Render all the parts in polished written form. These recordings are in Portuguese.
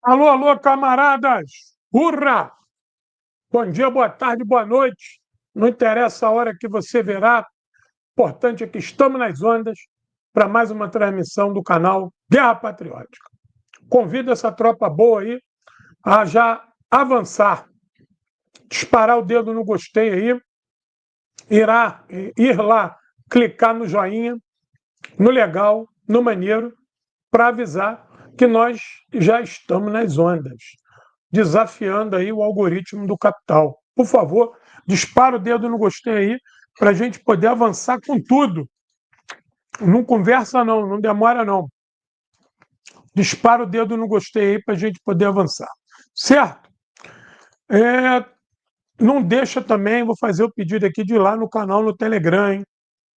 Alô, alô, camaradas! Hurra! Bom dia, boa tarde, boa noite. Não interessa a hora que você verá, importante é que estamos nas ondas para mais uma transmissão do canal Guerra Patriótica. Convido essa tropa boa aí a já avançar, disparar o dedo no gostei aí, ir lá, clicar no joinha, no legal, no maneiro, para avisar que nós já estamos nas ondas, desafiando aí o algoritmo do capital. Por favor, dispara o dedo no gostei aí para a gente poder avançar com tudo. Não conversa não, não demora não. Dispara o dedo no gostei aí para a gente poder avançar. Certo? Não deixa também, vou fazer o pedido aqui de ir lá no canal no Telegram, hein?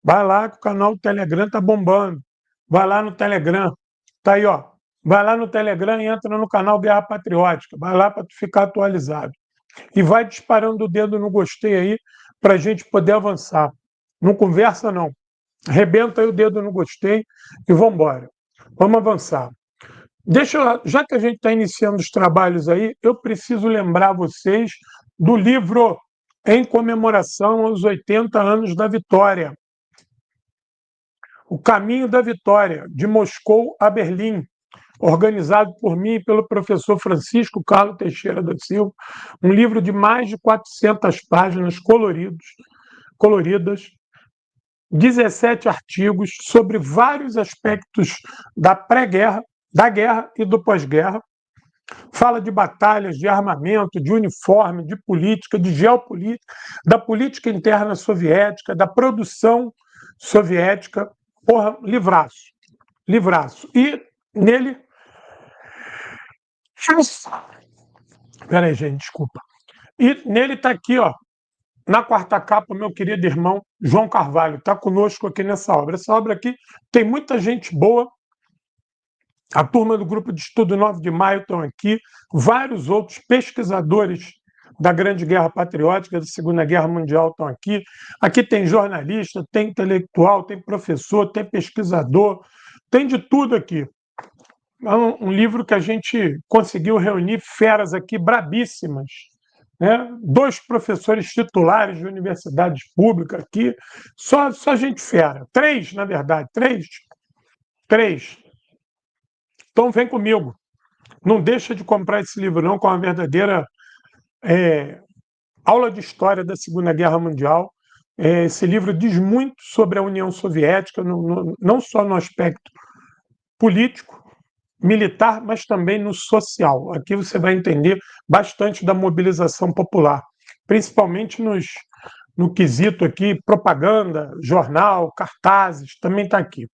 Vai lá que o canal do Telegram tá bombando. Vai lá no Telegram. Tá aí, ó. Vai lá no Telegram e entra no canal Guerra Patriótica. Vai lá para tu ficar atualizado. E vai disparando o dedo no gostei aí para a gente poder avançar. Não conversa, não. Arrebenta aí o dedo no gostei e vamos embora. Vamos avançar. Já que a gente está iniciando os trabalhos aí, eu preciso lembrar vocês do livro em comemoração aos 80 anos da vitória. O Caminho da Vitória, de Moscou a Berlim, organizado por mim e pelo professor Francisco Carlos Teixeira da Silva, um livro de mais de 400 páginas coloridas, 17 artigos sobre vários aspectos da pré-guerra, da guerra e do pós-guerra. Fala de batalhas, de armamento, de uniforme, de política, de geopolítica, da política interna soviética, da produção soviética. Porra, livraço, livraço. E nele. Peraí, gente, desculpa. E nele está aqui, ó, na quarta capa, meu querido irmão João Carvalho, está conosco aqui nessa obra. Essa obra aqui tem muita gente boa. A turma do Grupo de Estudo 9 de Maio estão aqui, vários outros pesquisadores da Grande Guerra Patriótica, da Segunda Guerra Mundial estão aqui. Aqui tem jornalista, tem intelectual, tem professor, tem pesquisador, tem de tudo aqui. É um livro que a gente conseguiu reunir feras aqui brabíssimas, né? 2 professores titulares de universidades públicas aqui, só gente fera. 3, na verdade, 3. 3. Então vem comigo. Não deixa de comprar esse livro não, com uma verdadeira aula de história da Segunda Guerra Mundial. Esse livro diz muito sobre a União Soviética, não só no aspecto político, militar, mas também no social. Aqui você vai entender bastante da mobilização popular, principalmente no quesito aqui, propaganda, jornal, cartazes, também está aqui.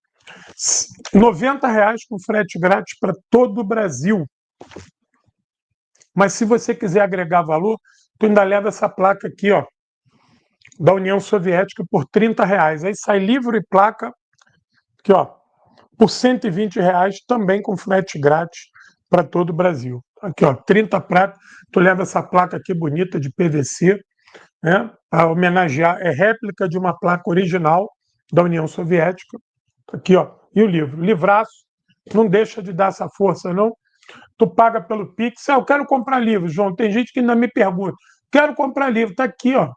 R$ 90 com frete grátis para todo o Brasil. Mas se você quiser agregar valor, tu ainda leva essa placa aqui, ó, da União Soviética por R$ 30. Aí sai livro e placa aqui, ó, por R$ 120, também com frete grátis para todo o Brasil. Aqui, ó, 30 pratos, tu leva essa placa aqui bonita de PVC, né, para homenagear, é réplica de uma placa original da União Soviética. Aqui, ó, e o livro, livraço, não deixa de dar essa força, não. Tu paga pelo Pix, eu quero comprar livro, João, tem gente que ainda me pergunta, quero comprar livro, tá aqui, ó,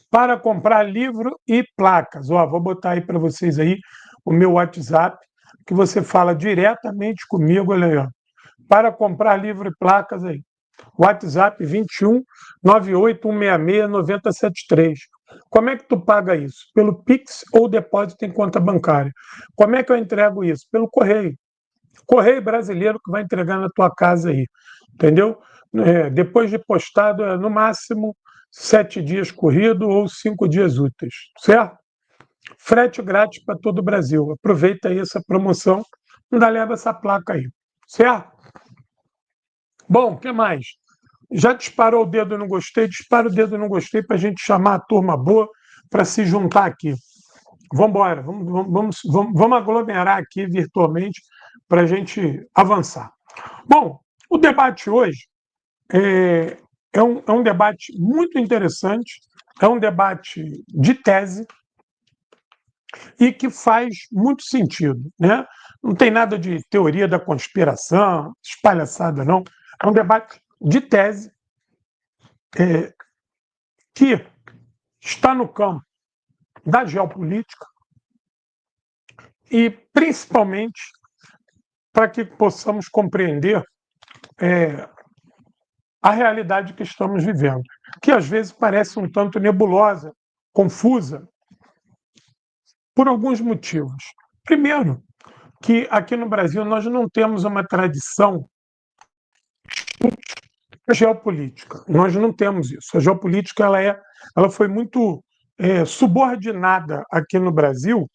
para comprar livro e placas. Ó, vou botar aí para vocês aí o meu WhatsApp, que você fala diretamente comigo, olha aí, ó, para comprar livro e placas aí. WhatsApp 21 98166 9073. Como é que tu paga isso? Pelo Pix ou depósito em conta bancária? Como é que eu entrego isso? Pelo correio. Correio brasileiro que vai entregar na tua casa aí, entendeu? Depois de postado, no máximo 7 dias corrido ou 5 dias úteis, certo? Frete grátis para todo o Brasil. Aproveita aí essa promoção, ainda leva essa placa aí, certo? Bom, o que mais? Já disparou o dedo no gostei? Dispara o dedo no gostei para a gente chamar a turma boa para se juntar aqui. Vamos embora, vamos aglomerar aqui virtualmente para a gente avançar. Bom, o debate hoje é um debate muito interessante, é um debate de tese, e que faz muito sentido, né? Não tem nada de teoria da conspiração, espalhaçada, não. É um debate de tese que está no campo da geopolítica e, principalmente, para que possamos compreender a realidade que estamos vivendo, que às vezes parece um tanto nebulosa, confusa, por alguns motivos. Primeiro, que aqui no Brasil nós não temos uma tradição geopolítica. Nós não temos isso. A geopolítica ela foi muito subordinada aqui no Brasil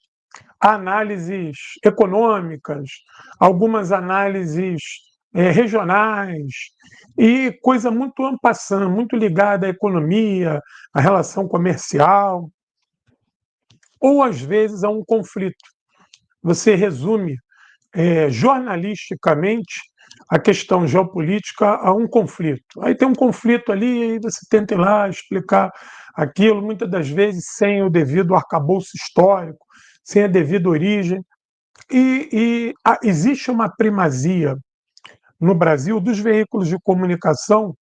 a análises econômicas, algumas análises regionais e coisa muito en passant, muito ligada à economia, à relação comercial, ou às vezes a um conflito. Você resume jornalisticamente a questão geopolítica a um conflito. Aí tem um conflito ali, aí você tenta ir lá explicar aquilo, muitas das vezes sem o devido arcabouço histórico, sem a devida origem. Existe uma primazia no Brasil dos veículos de comunicação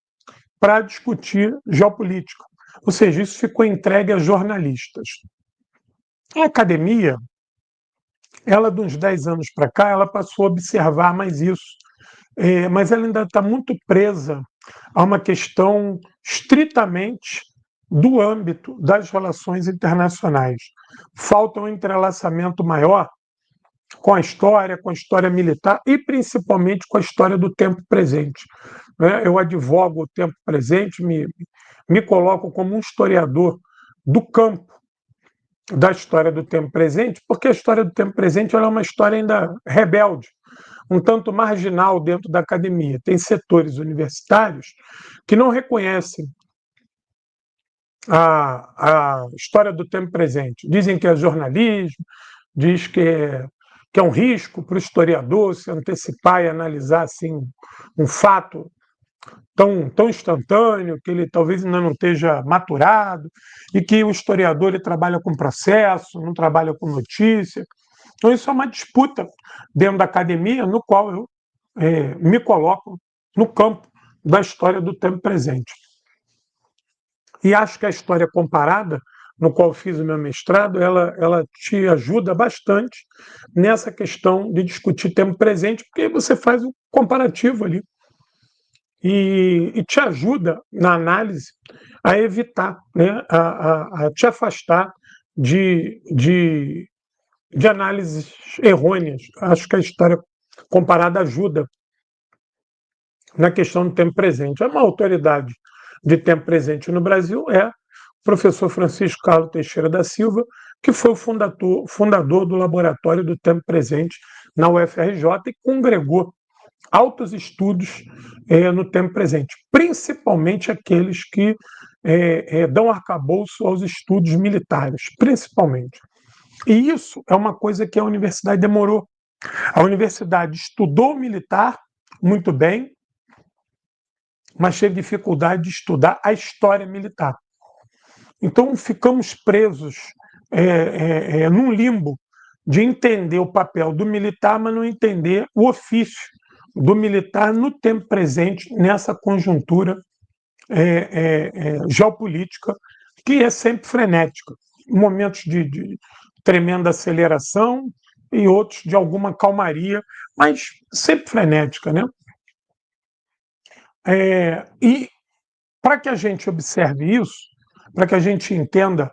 para discutir geopolítica. Ou seja, isso ficou entregue a jornalistas. A academia, ela de uns 10 anos para cá, ela passou a observar mais isso. Mas ela ainda está muito presa a uma questão estritamente do âmbito das relações internacionais. Falta um entrelaçamento maior com a história militar e principalmente com a história do tempo presente. Eu advogo o tempo presente, me coloco como um historiador do campo da história do tempo presente, porque a história do tempo presente ela é uma história ainda rebelde, um tanto marginal dentro da academia. Tem setores universitários que não reconhecem a história do tempo presente. Dizem que é jornalismo, diz que é um risco para o historiador se antecipar e analisar assim, um fato tão instantâneo, que ele talvez ainda não esteja maturado, e que o historiador ele trabalha com processo, não trabalha com notícia. Então, isso é uma disputa dentro da academia, no qual eu me coloco no campo da história do tempo presente. E acho que a história comparada, no qual fiz o meu mestrado, ela te ajuda bastante nessa questão de discutir tempo presente, porque você faz um comparativo ali e te ajuda na análise a evitar, né, a te afastar de análises errôneas. Acho que a história comparada ajuda na questão do tempo presente. Uma autoridade de tempo presente no Brasil é o professor Francisco Carlos Teixeira da Silva, que foi o fundador do Laboratório do Tempo Presente na UFRJ e congregou altos estudos no tempo presente, principalmente aqueles que dão arcabouço aos estudos militares, principalmente. E isso é uma coisa que a universidade demorou. A universidade estudou o militar muito bem, mas teve dificuldade de estudar a história militar. Então, ficamos presos num limbo de entender o papel do militar, mas não entender o ofício do militar no tempo presente, nessa conjuntura geopolítica, que é sempre frenética. Momentos de tremenda aceleração e outros de alguma calmaria, mas sempre frenética, né? E para que a gente observe isso, para que a gente entenda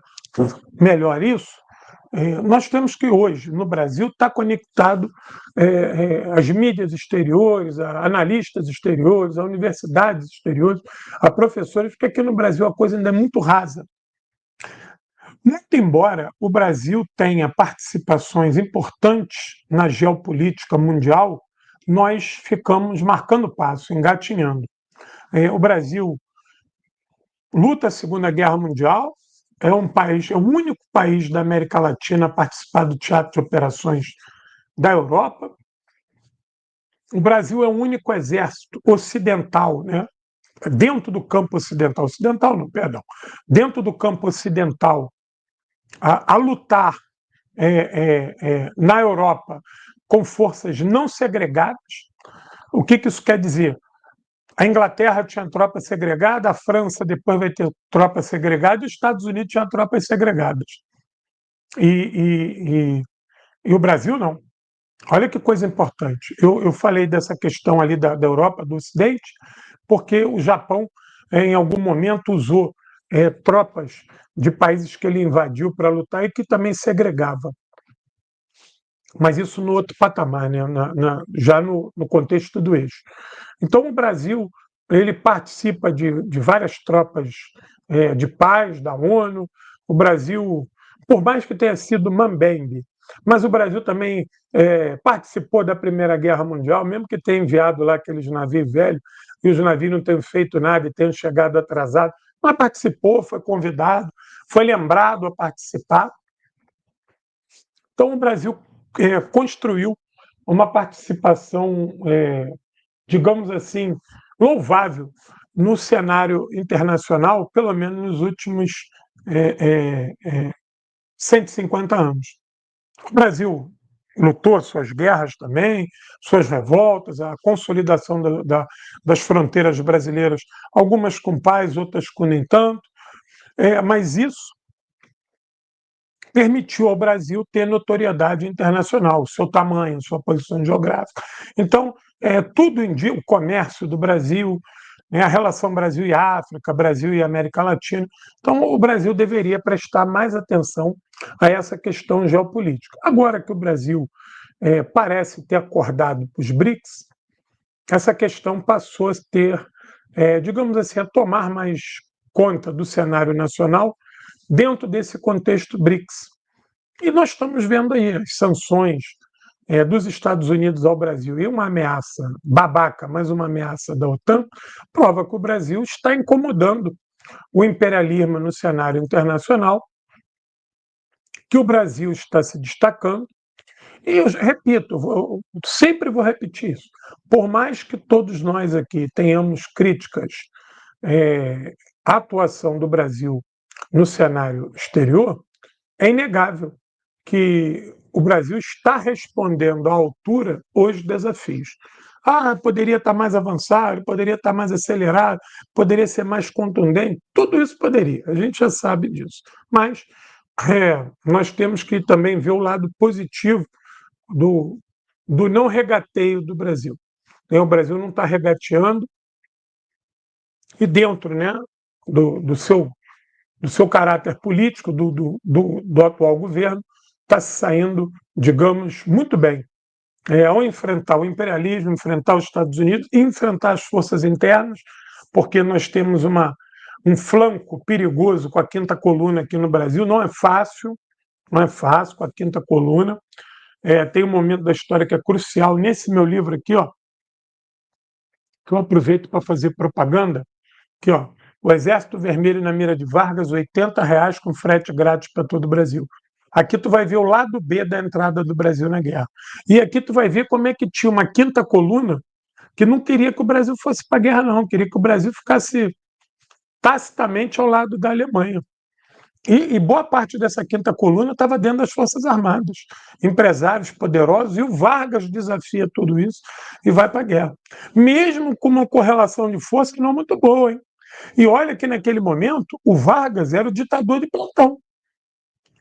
melhor isso, nós temos que hoje, no Brasil, estar conectado às mídias exteriores, a analistas exteriores, a universidades exteriores, a professores, porque aqui no Brasil a coisa ainda é muito rasa. Muito embora o Brasil tenha participações importantes na geopolítica mundial, nós ficamos marcando passo, engatinhando. O Brasil luta a Segunda Guerra Mundial, é o único país da América Latina a participar do Teatro de Operações da Europa. O Brasil é o único exército ocidental, né? Dentro do campo ocidental, não, perdão, dentro do campo ocidental, a lutar na Europa com forças não segregadas. O que isso quer dizer? A Inglaterra tinha tropa segregada, a França depois vai ter tropa segregada e os Estados Unidos tinham tropas segregadas. E o Brasil não. Olha que coisa importante. Eu falei dessa questão ali da Europa, do Ocidente, porque o Japão, em algum momento, usou tropas de países que ele invadiu para lutar e que também segregava. Mas isso no outro patamar, né? Já no contexto do eixo. Então, o Brasil ele participa de várias tropas de paz da ONU. O Brasil, por mais que tenha sido mambembe, mas o Brasil também participou da Primeira Guerra Mundial, mesmo que tenha enviado lá aqueles navios velhos e os navios não tenham feito nada e tenham chegado atrasados, mas participou, foi convidado, foi lembrado a participar. Então, o Brasil construiu uma participação, digamos assim, louvável no cenário internacional, pelo menos nos últimos 150 anos. O Brasil lutou suas guerras também, suas revoltas, a consolidação das fronteiras brasileiras, algumas com paz, outras com nem tanto, mas isso permitiu ao Brasil ter notoriedade internacional, seu tamanho, sua posição geográfica. Então, tudo indica o comércio do Brasil, né, a relação Brasil e África, Brasil e América Latina. Então, o Brasil deveria prestar mais atenção a essa questão geopolítica. Agora que o Brasil parece ter acordado para os BRICS, essa questão passou a ter, digamos assim, a tomar mais conta do cenário nacional dentro desse contexto BRICS. E nós estamos vendo aí as sanções dos Estados Unidos ao Brasil e uma ameaça babaca, mas uma ameaça da OTAN, prova que o Brasil está incomodando o imperialismo no cenário internacional, que o Brasil está se destacando. E eu repito, sempre vou repetir isso, por mais que todos nós aqui tenhamos críticas à atuação do Brasil no cenário exterior, é inegável que o Brasil está respondendo à altura os desafios. Poderia estar mais avançado, poderia estar mais acelerado, poderia ser mais contundente, tudo isso poderia, a gente já sabe disso. Mas nós temos que também ver o lado positivo do não regateio do Brasil. O Brasil não está regateando e dentro, né, do seu caráter político, do atual governo, está se saindo, digamos, muito bem. Ao enfrentar o imperialismo, enfrentar os Estados Unidos e enfrentar as forças internas, porque nós temos um flanco perigoso com a quinta coluna aqui no Brasil. Não é fácil com a quinta coluna. Tem um momento da história que é crucial. Nesse meu livro aqui, ó, que eu aproveito para fazer propaganda, aqui, ó, o Exército Vermelho na Mira de Vargas, R$80 com frete grátis para todo o Brasil. Aqui tu vai ver o lado B da entrada do Brasil na guerra. E aqui tu vai ver como é que tinha uma quinta coluna que não queria que o Brasil fosse para a guerra, não. Queria que o Brasil ficasse tacitamente ao lado da Alemanha. E boa parte dessa quinta coluna estava dentro das Forças Armadas. Empresários poderosos, e o Vargas desafia tudo isso e vai para a guerra. Mesmo com uma correlação de força que não é muito boa, hein? E olha que naquele momento o Vargas era o ditador de plantão.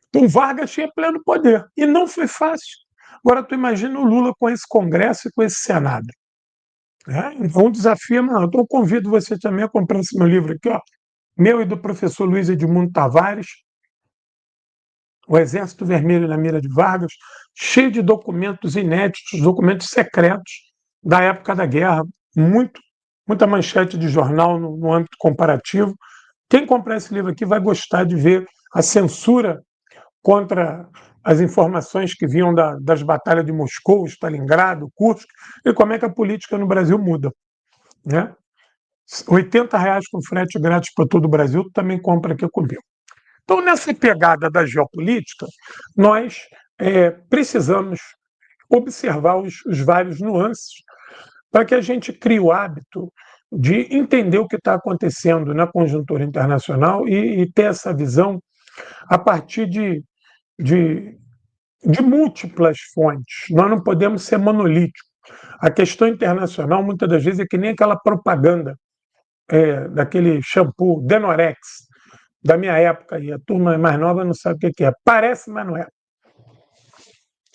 Então o Vargas tinha pleno poder. E não foi fácil. Agora tu imagina o Lula com esse Congresso e com esse Senado. Então o desafio é maior. Então eu convido você também a comprar esse meu livro aqui, ó, meu e do professor Luiz Edmundo Tavares, O Exército Vermelho na Mira de Vargas, cheio de documentos inéditos, documentos secretos da época da guerra, muita manchete de jornal no âmbito comparativo. Quem comprar esse livro aqui vai gostar de ver a censura contra as informações que vinham das batalhas de Moscou, Stalingrado, Kursk, e como é que a política no Brasil muda. Né? R$80 com frete grátis para todo o Brasil, tu também compra aqui comigo. Então, nessa pegada da geopolítica, nós precisamos observar os vários nuances para que a gente crie o hábito de entender o que está acontecendo na conjuntura internacional e ter essa visão a partir de de múltiplas fontes. Nós não podemos ser monolíticos. A questão internacional, muitas das vezes, é que nem aquela propaganda daquele shampoo Denorex, da minha época, e a turma mais nova não sabe o que é. Parece, mas não é.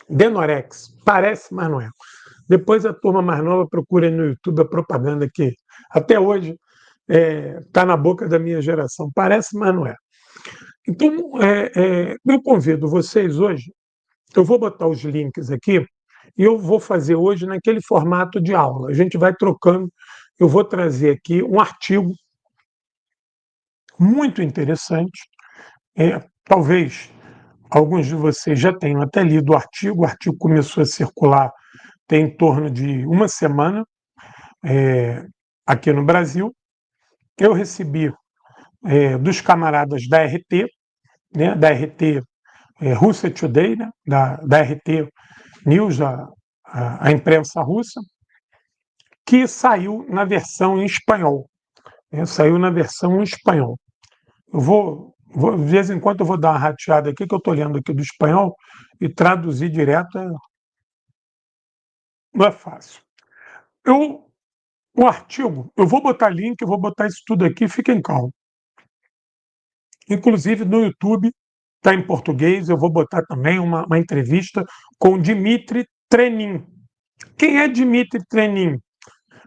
Denorex, parece, mas não é. Depois a turma mais nova procura no YouTube a propaganda que até hoje está na boca da minha geração. Parece, mas não é. Então, eu convido vocês hoje, eu vou botar os links aqui e eu vou fazer hoje naquele formato de aula. A gente vai trocando, eu vou trazer aqui um artigo muito interessante. Talvez alguns de vocês já tenham até lido o artigo começou a circular tem em torno de uma semana aqui no Brasil. Eu recebi dos camaradas da RT, né, da RT Russia Today, né, da RT News, a imprensa russa, que saiu na versão em espanhol. Saiu na versão em espanhol. De vez em quando eu vou dar uma rateada aqui, que eu estou lendo aqui do espanhol, e traduzir direto não é fácil. O artigo, eu vou botar link, eu vou botar isso tudo aqui, fiquem calmos. Inclusive no YouTube, está em português, eu vou botar também uma entrevista com Dmitry Trenin. Quem é Dmitry Trenin?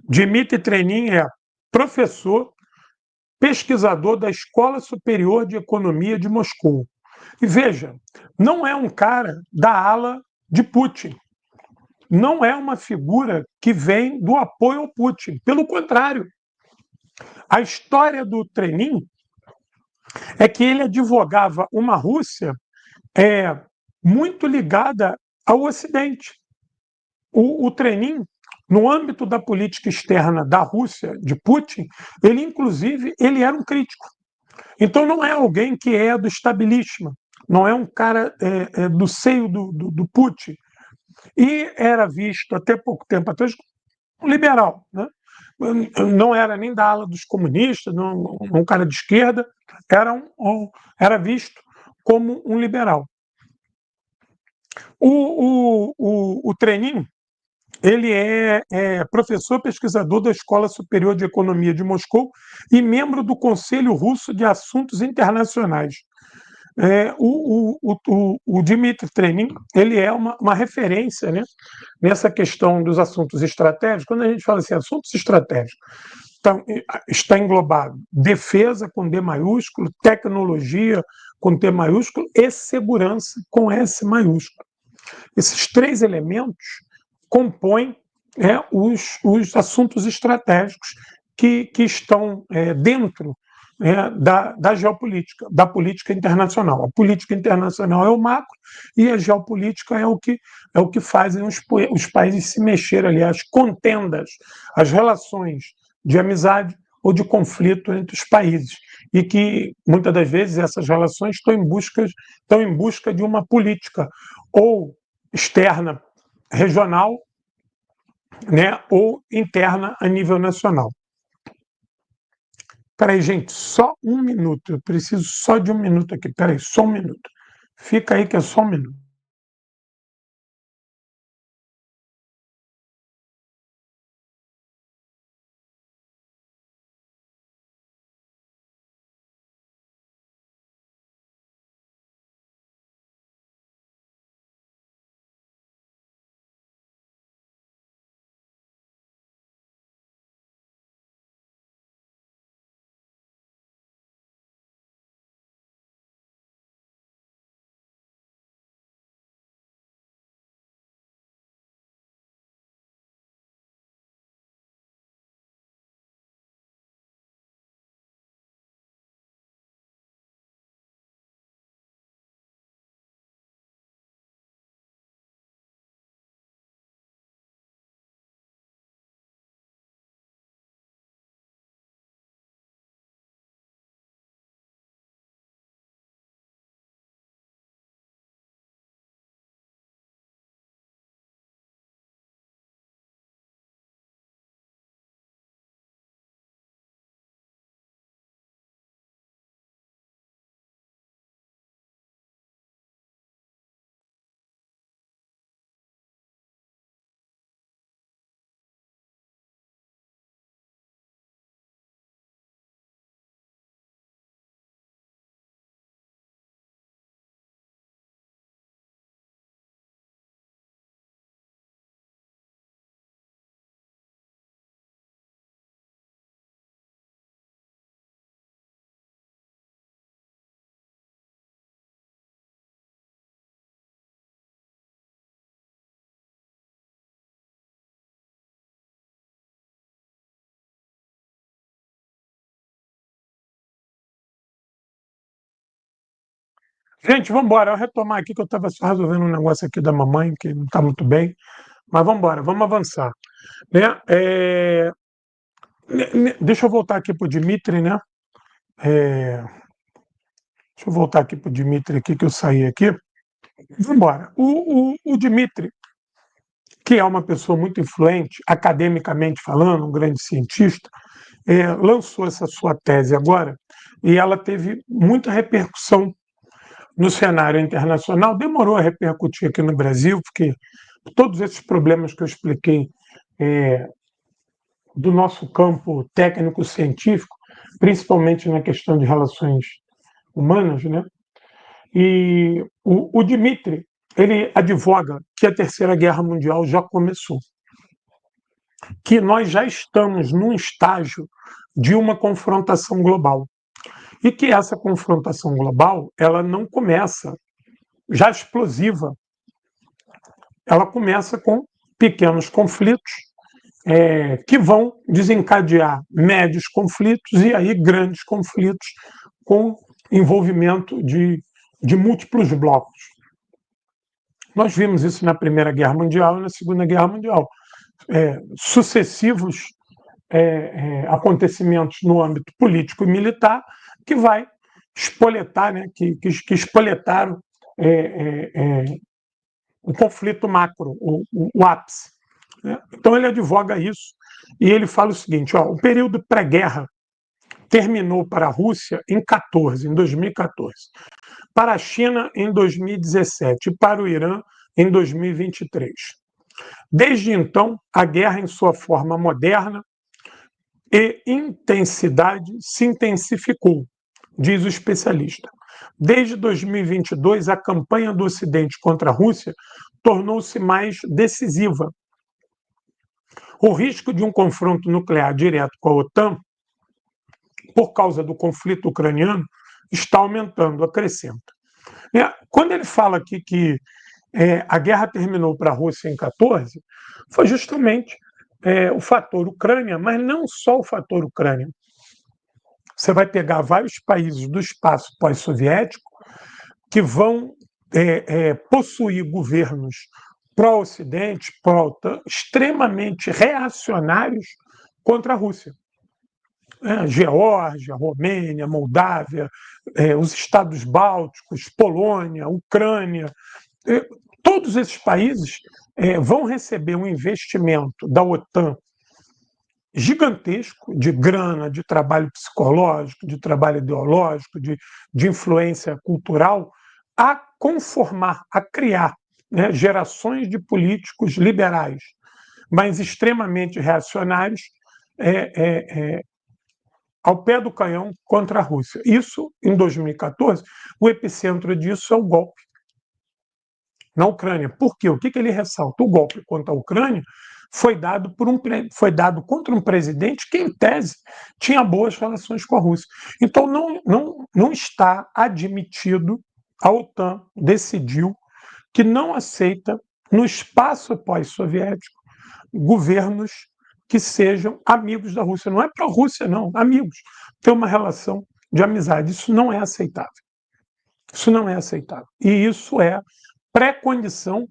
Dmitry Trenin é professor, pesquisador da Escola Superior de Economia de Moscou. E veja, não é um cara da ala de Putin. Não é uma figura que vem do apoio ao Putin. Pelo contrário, a história do Trenin é que ele advogava uma Rússia muito ligada ao Ocidente. O Trenin, no âmbito da política externa da Rússia, de Putin, ele, inclusive, ele era um crítico. Então, não é alguém que é do establishment, não é um cara do seio do Putin. E era visto, até pouco tempo atrás, um liberal. Né? Não era nem da ala dos comunistas, não, um cara de esquerda, era visto como um liberal. O Trenin, ele é professor pesquisador da Escola Superior de Economia de Moscou e membro do Conselho Russo de Assuntos Internacionais. O Dmitry Trenin, ele é uma referência, né, nessa questão dos assuntos estratégicos. Quando a gente fala assim, assuntos estratégicos, então, está englobado defesa com D maiúsculo, tecnologia com T maiúsculo e segurança com S maiúsculo. Esses três elementos compõem os assuntos estratégicos que estão dentro da geopolítica, da política internacional. A política internacional é o macro e a geopolítica é o que fazem os países se mexer ali, as contendas, as relações de amizade ou de conflito entre os países. E que, muitas das vezes, essas relações estão em busca de uma política ou externa regional, né, ou interna a nível nacional. Peraí, gente, só um minuto. Eu preciso só de um minuto aqui. Peraí, só um minuto. Fica aí que é só um minuto. Gente, vamos embora. Eu retomar aqui que eu estava só resolvendo um negócio aqui da mamãe, que não está muito bem. Mas vamos embora, vamos avançar. Né? Deixa eu voltar aqui para o Dmitry, né? É, deixa eu voltar aqui para o Dmitry aqui, que eu saí aqui. Vamos embora. O Dmitry, que é uma pessoa muito influente, academicamente falando, um grande cientista, lançou essa sua tese agora e ela teve muita repercussão no cenário internacional. Demorou a repercutir aqui no Brasil, porque todos esses problemas que eu expliquei do nosso campo técnico-científico, principalmente na questão de relações humanas, né? E o Dmitry, ele advoga que a Terceira Guerra Mundial já começou, que nós já estamos num estágio de uma confrontação global e que essa confrontação global ela não começa já explosiva, ela começa com pequenos conflitos que vão desencadear médios conflitos e aí grandes conflitos com envolvimento de múltiplos blocos. Nós vimos isso na Primeira Guerra Mundial e na Segunda Guerra Mundial. Sucessivos acontecimentos no âmbito político e militar que vai espoletar, né, que espoletaram o conflito macro, o ápice. Né? Então ele advoga isso e ele fala o seguinte: o período pré-guerra terminou para a Rússia em 2014, para a China em 2017 e para o Irã em 2023. Desde então, a guerra em sua forma moderna e intensidade se intensificou, diz o especialista. Desde 2022, a campanha do Ocidente contra a Rússia tornou-se mais decisiva. O risco de um confronto nuclear direto com a OTAN, por causa do conflito ucraniano, está aumentando, acrescenta. Quando ele fala aqui que a guerra terminou para a Rússia em 14, foi justamente o fator Ucrânia, mas não só o fator Ucrânia. Você vai pegar vários países do espaço pós-soviético que vão possuir governos pró-Ocidente, pró-OTAN, extremamente reacionários contra a Rússia. Geórgia, Romênia, Moldávia, os estados bálticos, Polônia, Ucrânia, todos esses países vão receber um investimento da OTAN gigantesco de grana, de trabalho psicológico, de trabalho ideológico, de influência cultural, a conformar, a criar gerações de políticos liberais, mas extremamente reacionários, ao pé do canhão contra a Rússia. Isso, em 2014, o epicentro disso é o golpe na Ucrânia. Por quê? O que ele ressalta? O golpe contra a Ucrânia foi dado contra um presidente que, em tese, tinha boas relações com a Rússia. Então, não está admitido, a OTAN decidiu que não aceita, no espaço pós-soviético, governos que sejam amigos da Rússia. Não é pró-Rússia, não, amigos. Tem uma relação de amizade. Isso não é aceitável. Isso não é aceitável. E isso é pré-condição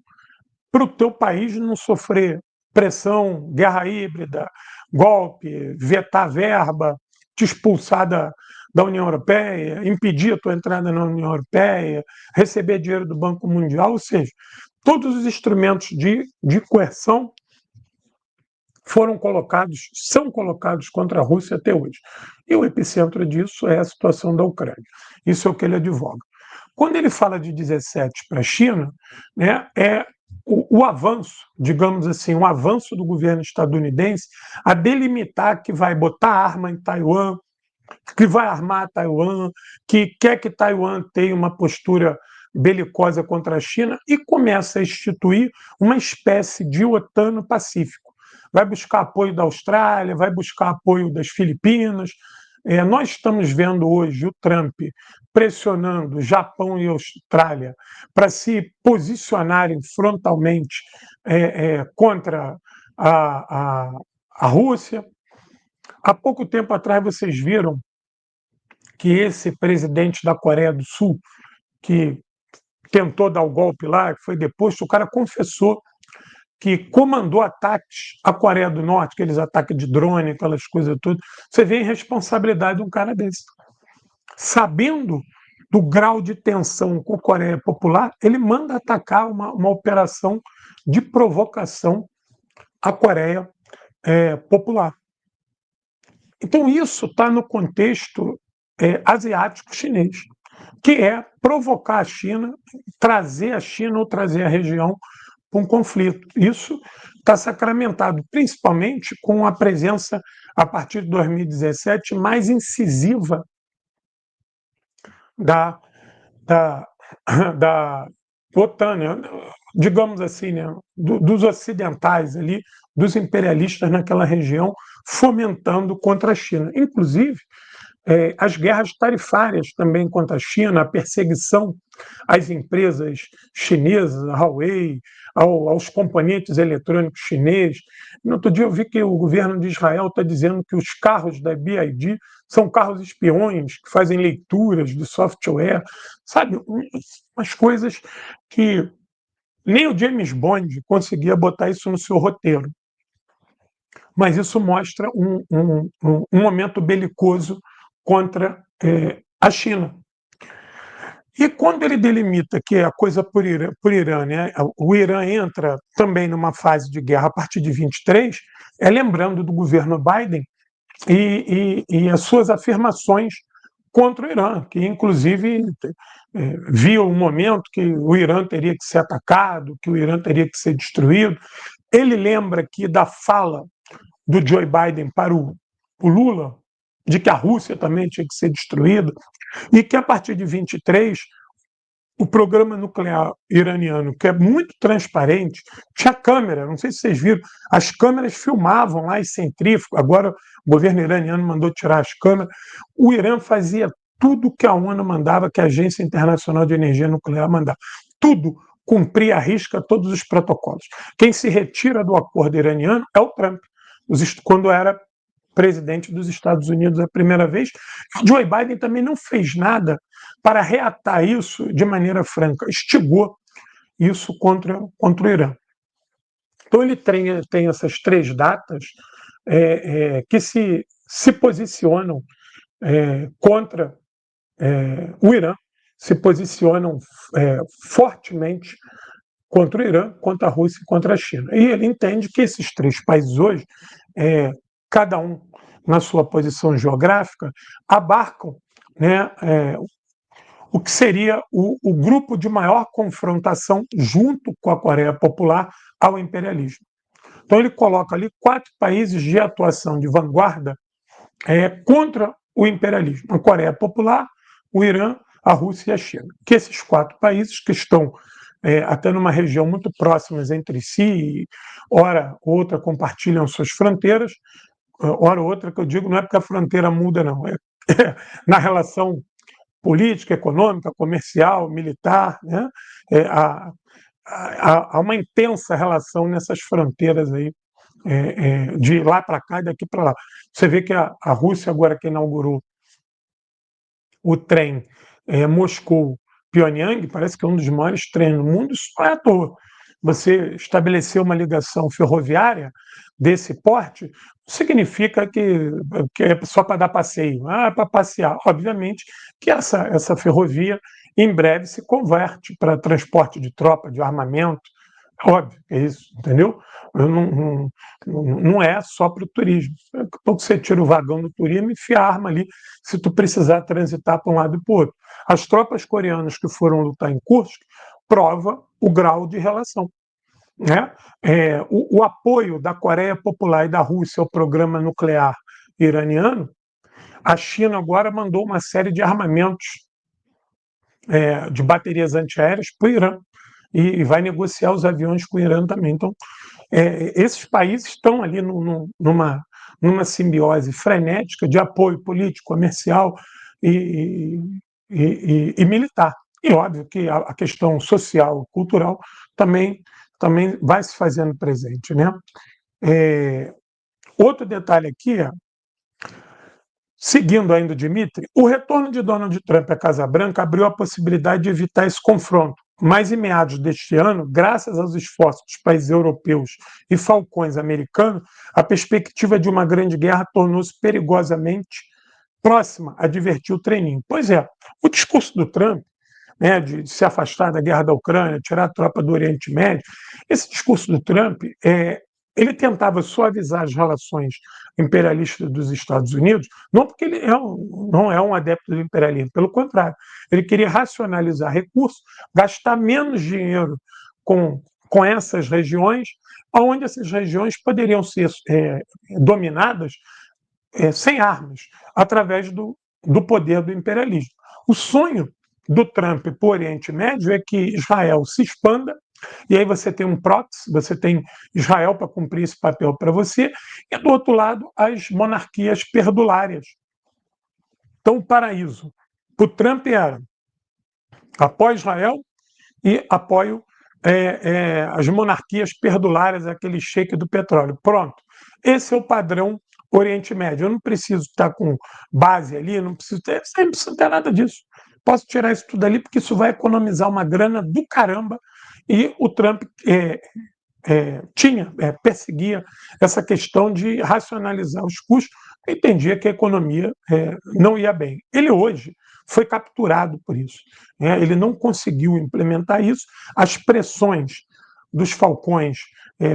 para o teu país não sofrer pressão, guerra híbrida, golpe, vetar verba, te expulsar da União Europeia, impedir a tua entrada na União Europeia, receber dinheiro do Banco Mundial, ou seja, todos os instrumentos de coerção são colocados contra a Rússia até hoje. E o epicentro disso é a situação da Ucrânia. Isso é o que ele advoga. Quando ele fala de 17 para a China, né, é o avanço, digamos assim, um avanço do governo estadunidense a delimitar que vai botar arma em Taiwan, que vai armar Taiwan, que quer que Taiwan tenha uma postura belicosa contra a China e começa a instituir uma espécie de OTAN no Pacífico. Vai buscar apoio da Austrália, vai buscar apoio das Filipinas. Nós estamos vendo hoje o Trump pressionando Japão e Austrália para se posicionarem frontalmente contra a Rússia. Há pouco tempo atrás vocês viram que esse presidente da Coreia do Sul, que tentou dar o golpe lá, que foi deposto, o cara confessou que comandou ataques à Coreia do Norte, aqueles ataques de drone, aquelas coisas tudo. Você vê a irresponsabilidade de um cara desse. Sabendo do grau de tensão com a Coreia Popular, ele manda atacar uma operação de provocação à Coreia Popular. Então, isso está no contexto asiático chinês, que é provocar a China, trazer a China ou trazer a região para um conflito. Isso está sacramentado, principalmente com a presença, a partir de 2017, mais incisiva da, da, da OTAN, né? Digamos assim, né? Dos ocidentais ali, dos imperialistas naquela região, fomentando contra a China. Inclusive, as guerras tarifárias também contra a China, a perseguição às empresas chinesas, a Huawei, aos componentes eletrônicos chineses. No outro dia eu vi que o governo de Israel está dizendo que os carros da BYD são carros espiões que fazem leituras de software, sabe? Umas coisas que nem o James Bond conseguia botar isso no seu roteiro. Mas isso mostra um momento belicoso contra a China. E quando ele delimita que é a coisa por Irã, né, o Irã entra também numa fase de guerra a partir de 23, lembrando do governo Biden e as suas afirmações contra o Irã, que inclusive via um momento que o Irã teria que ser atacado, que o Irã teria que ser destruído. Ele lembra aqui da fala do Joe Biden para o Lula, de que a Rússia também tinha que ser destruída, e que a partir de 23 o programa nuclear iraniano, que é muito transparente, tinha câmera, não sei se vocês viram, as câmeras filmavam lá as centrífugas, agora o governo iraniano mandou tirar as câmeras, o Irã fazia tudo que a ONU mandava, que a Agência Internacional de Energia Nuclear mandava, tudo cumpria à risca todos os protocolos. Quem se retira do acordo iraniano é o Trump, quando era presidente dos Estados Unidos a primeira vez. O Joe Biden também não fez nada para reatar isso de maneira franca, instigou isso contra o Irã. Então ele tem essas três datas que se posicionam contra o Irã, se posicionam fortemente contra o Irã, contra a Rússia e contra a China. E ele entende que esses três países hoje, cada um na sua posição geográfica, abarcam, né, o que seria o grupo de maior confrontação junto com a Coreia Popular ao imperialismo. Então ele coloca ali 4 países de atuação de vanguarda contra o imperialismo: a Coreia Popular, o Irã, a Rússia e a China. Que esses 4 países, que estão até numa região muito próximas entre si, e hora ou outra compartilham suas fronteiras, hora ou outra, que eu digo, não é porque a fronteira muda, não, na relação política, econômica, comercial, militar, né? Há uma intensa relação nessas fronteiras aí, de lá para cá e daqui para lá. Você vê que a Rússia, agora que inaugurou o trem Moscou-Pyongyang, parece que é um dos maiores trens do mundo, isso não é à toa. Você estabelecer uma ligação ferroviária desse porte não significa que é só para dar passeio, para passear. Obviamente que essa ferrovia em breve se converte para transporte de tropa, de armamento, óbvio, é isso, entendeu? Não é só para o turismo. Daqui a pouco você tira o vagão do turismo e enfia a arma ali, se tu precisar transitar para um lado e para o outro. As tropas coreanas que foram lutar em Kursk prova o grau de relação. Né? O apoio da Coreia Popular e da Rússia ao programa nuclear iraniano, a China agora mandou uma série de armamentos de baterias antiaéreas para o Irã e vai negociar os aviões com o Irã também. Então, esses países estão ali numa simbiose frenética de apoio político, comercial e militar. E óbvio que a questão social, cultural, também vai se fazendo presente. Né? Outro detalhe aqui Seguindo ainda o Dmitry, o retorno de Donald Trump à Casa Branca abriu a possibilidade de evitar esse confronto. Mas em meados deste ano, graças aos esforços dos países europeus e falcões americanos, a perspectiva de uma grande guerra tornou-se perigosamente próxima, advertiu o Treininho. Pois é, o discurso do Trump, né, de se afastar da guerra da Ucrânia, tirar a tropa do Oriente Médio, esse discurso do Trump, ele tentava suavizar as relações imperialistas dos Estados Unidos, não porque ele não é um adepto do imperialismo, pelo contrário, ele queria racionalizar recursos, gastar menos dinheiro com essas regiões, onde essas regiões poderiam ser dominadas sem armas, através do poder do imperialismo. O sonho do Trump para o Oriente Médio é que Israel se expanda, e aí você tem um proxy, você tem Israel para cumprir esse papel para você, e do outro lado, as monarquias perdulárias. Então, o paraíso para o Trump era apoio Israel e apoio as monarquias perdulárias, aquele sheik do petróleo. Pronto. Esse é o padrão Oriente Médio. Eu não preciso estar com base ali, não preciso ter nada disso. Posso tirar isso tudo ali, porque isso vai economizar uma grana do caramba. E o Trump perseguia essa questão de racionalizar os custos, entendia que a economia não ia bem. Ele hoje foi capturado por isso. Ele não conseguiu implementar isso. As pressões dos falcões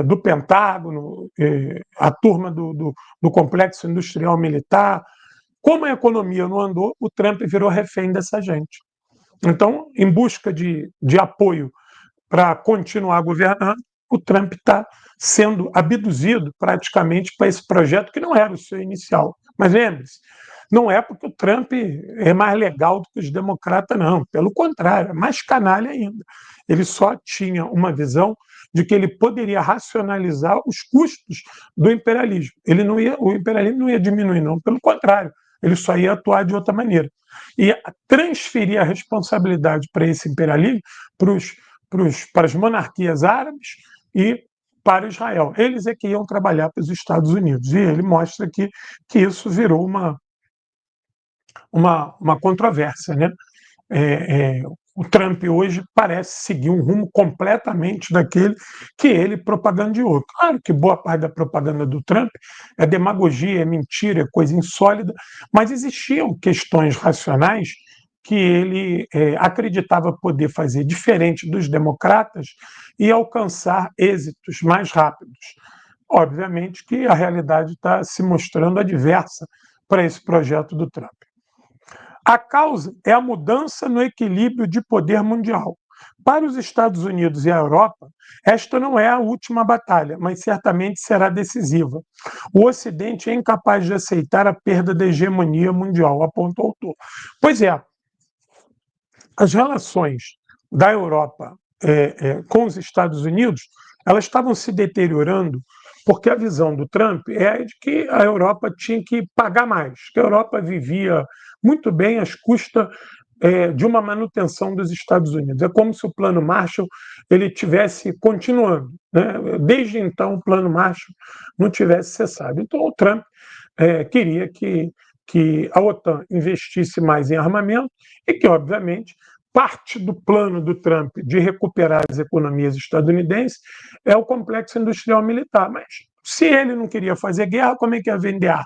do Pentágono, a turma do complexo industrial militar, como a economia não andou, o Trump virou refém dessa gente. Então, em busca de apoio para continuar governando, o Trump está sendo abduzido praticamente para esse projeto que não era o seu inicial. Mas lembre-se, não é porque o Trump é mais legal do que os democratas, não. Pelo contrário, é mais canalha ainda. Ele só tinha uma visão de que ele poderia racionalizar os custos do imperialismo. O imperialismo não ia diminuir, não. Pelo contrário, ele só ia atuar de outra maneira. E transferir a responsabilidade para esse imperialismo para as monarquias árabes e para Israel. Eles é que iam trabalhar para os Estados Unidos. E ele mostra que isso virou uma controvérsia. Né? O Trump hoje parece seguir um rumo completamente daquele que ele propagandeou. Claro que boa parte da propaganda do Trump é demagogia, é mentira, é coisa insólida, mas existiam questões racionais que ele acreditava poder fazer diferente dos democratas e alcançar êxitos mais rápidos. Obviamente que a realidade está se mostrando adversa para esse projeto do Trump. A causa é a mudança no equilíbrio de poder mundial. Para os Estados Unidos e a Europa, esta não é a última batalha, mas certamente será decisiva. O Ocidente é incapaz de aceitar a perda da hegemonia mundial, aponta o autor. Pois é, as relações da Europa com os Estados Unidos, elas estavam se deteriorando porque a visão do Trump é de que a Europa tinha que pagar mais, que a Europa vivia muito bem às custas de uma manutenção dos Estados Unidos. É como se o Plano Marshall ele tivesse continuando. Né? Desde então, o Plano Marshall não tivesse cessado. Então, o Trump queria que a OTAN investisse mais em armamento e que, obviamente, parte do plano do Trump de recuperar as economias estadunidenses é o complexo industrial militar. Mas se ele não queria fazer guerra, como é que ia vender arma?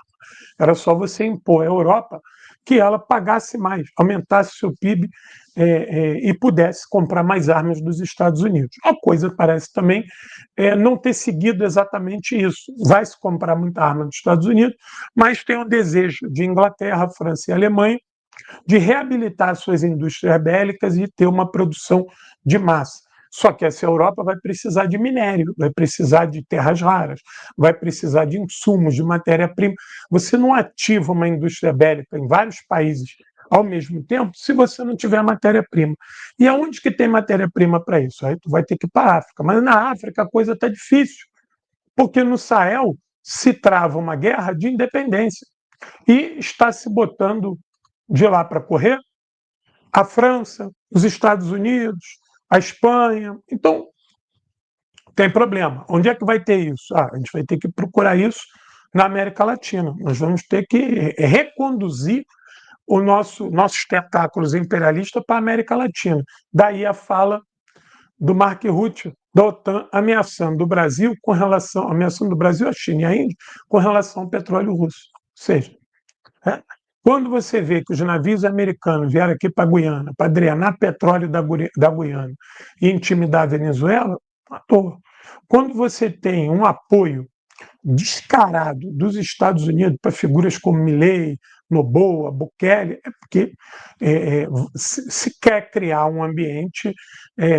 Era só você impor à Europa que ela pagasse mais, aumentasse seu PIB e pudesse comprar mais armas dos Estados Unidos. A coisa parece também não ter seguido exatamente isso. Vai se comprar muita arma dos Estados Unidos, mas tem um desejo de Inglaterra, França e Alemanha de reabilitar suas indústrias bélicas e ter uma produção de massa. Só que essa Europa vai precisar de minério, vai precisar de terras raras, vai precisar de insumos, de matéria-prima. Você não ativa uma indústria bélica em vários países ao mesmo tempo se você não tiver matéria-prima. E aonde que tem matéria-prima para isso? Aí tu vai ter que ir para a África. Mas na África a coisa está difícil, porque no Sahel se trava uma guerra de independência e está se botando de lá para correr a França, os Estados Unidos, a Espanha. Então, tem problema. Onde é que vai ter isso? A gente vai ter que procurar isso na América Latina. Nós vamos ter que reconduzir nossos tentáculos imperialistas para a América Latina. Daí a fala do Mark Rutte, da OTAN, ameaçando o Brasil ameaçando o Brasil, a China e a Índia com relação ao petróleo russo. Ou seja, quando você vê que os navios americanos vieram aqui para a Guiana para drenar petróleo da Guiana e intimidar a Venezuela, à toa. Quando você tem um apoio descarado dos Estados Unidos para figuras como Milei, Noboa, Bukele, é porque se quer criar um ambiente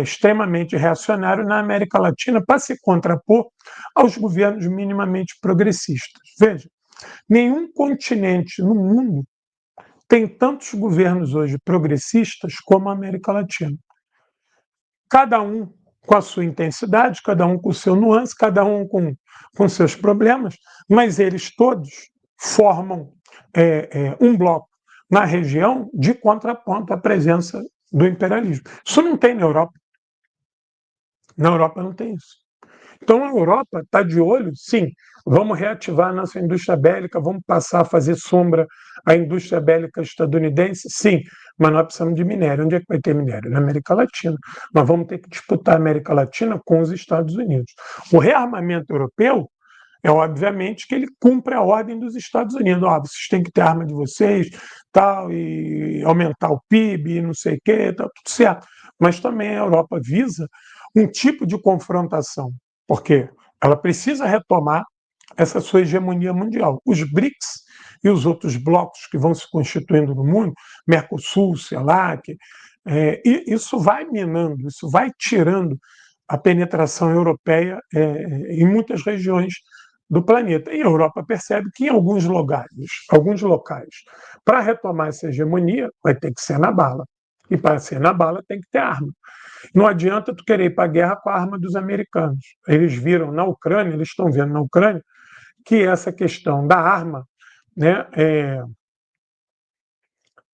extremamente reacionário na América Latina para se contrapor aos governos minimamente progressistas. Veja, nenhum continente no mundo tem tantos governos hoje progressistas como a América Latina. Cada um com a sua intensidade, cada um com o seu nuance, cada um com seus problemas, mas eles todos formam um bloco na região de contraponto à presença do imperialismo. Isso não tem na Europa. Na Europa não tem isso. Então a Europa está de olho, sim, vamos reativar a nossa indústria bélica, vamos passar a fazer sombra à indústria bélica estadunidense, sim, mas nós precisamos de minério. Onde é que vai ter minério? Na América Latina. Nós vamos ter que disputar a América Latina com os Estados Unidos. O rearmamento europeu é obviamente que ele cumpre a ordem dos Estados Unidos. Vocês têm que ter arma de vocês, tal, e aumentar o PIB, e não sei o quê, tá tudo certo. Mas também a Europa visa um tipo de confrontação, porque ela precisa retomar essa sua hegemonia mundial. Os BRICS e os outros blocos que vão se constituindo no mundo, Mercosul, CELAC, isso vai minando, isso vai tirando a penetração europeia em muitas regiões do planeta. E a Europa percebe que em alguns locais, para retomar essa hegemonia, vai ter que ser na bala. E para ser na bala tem que ter arma. Não adianta tu querer ir para a guerra com a arma dos americanos. Eles viram na Ucrânia, eles estão vendo na Ucrânia, que essa questão da arma, né,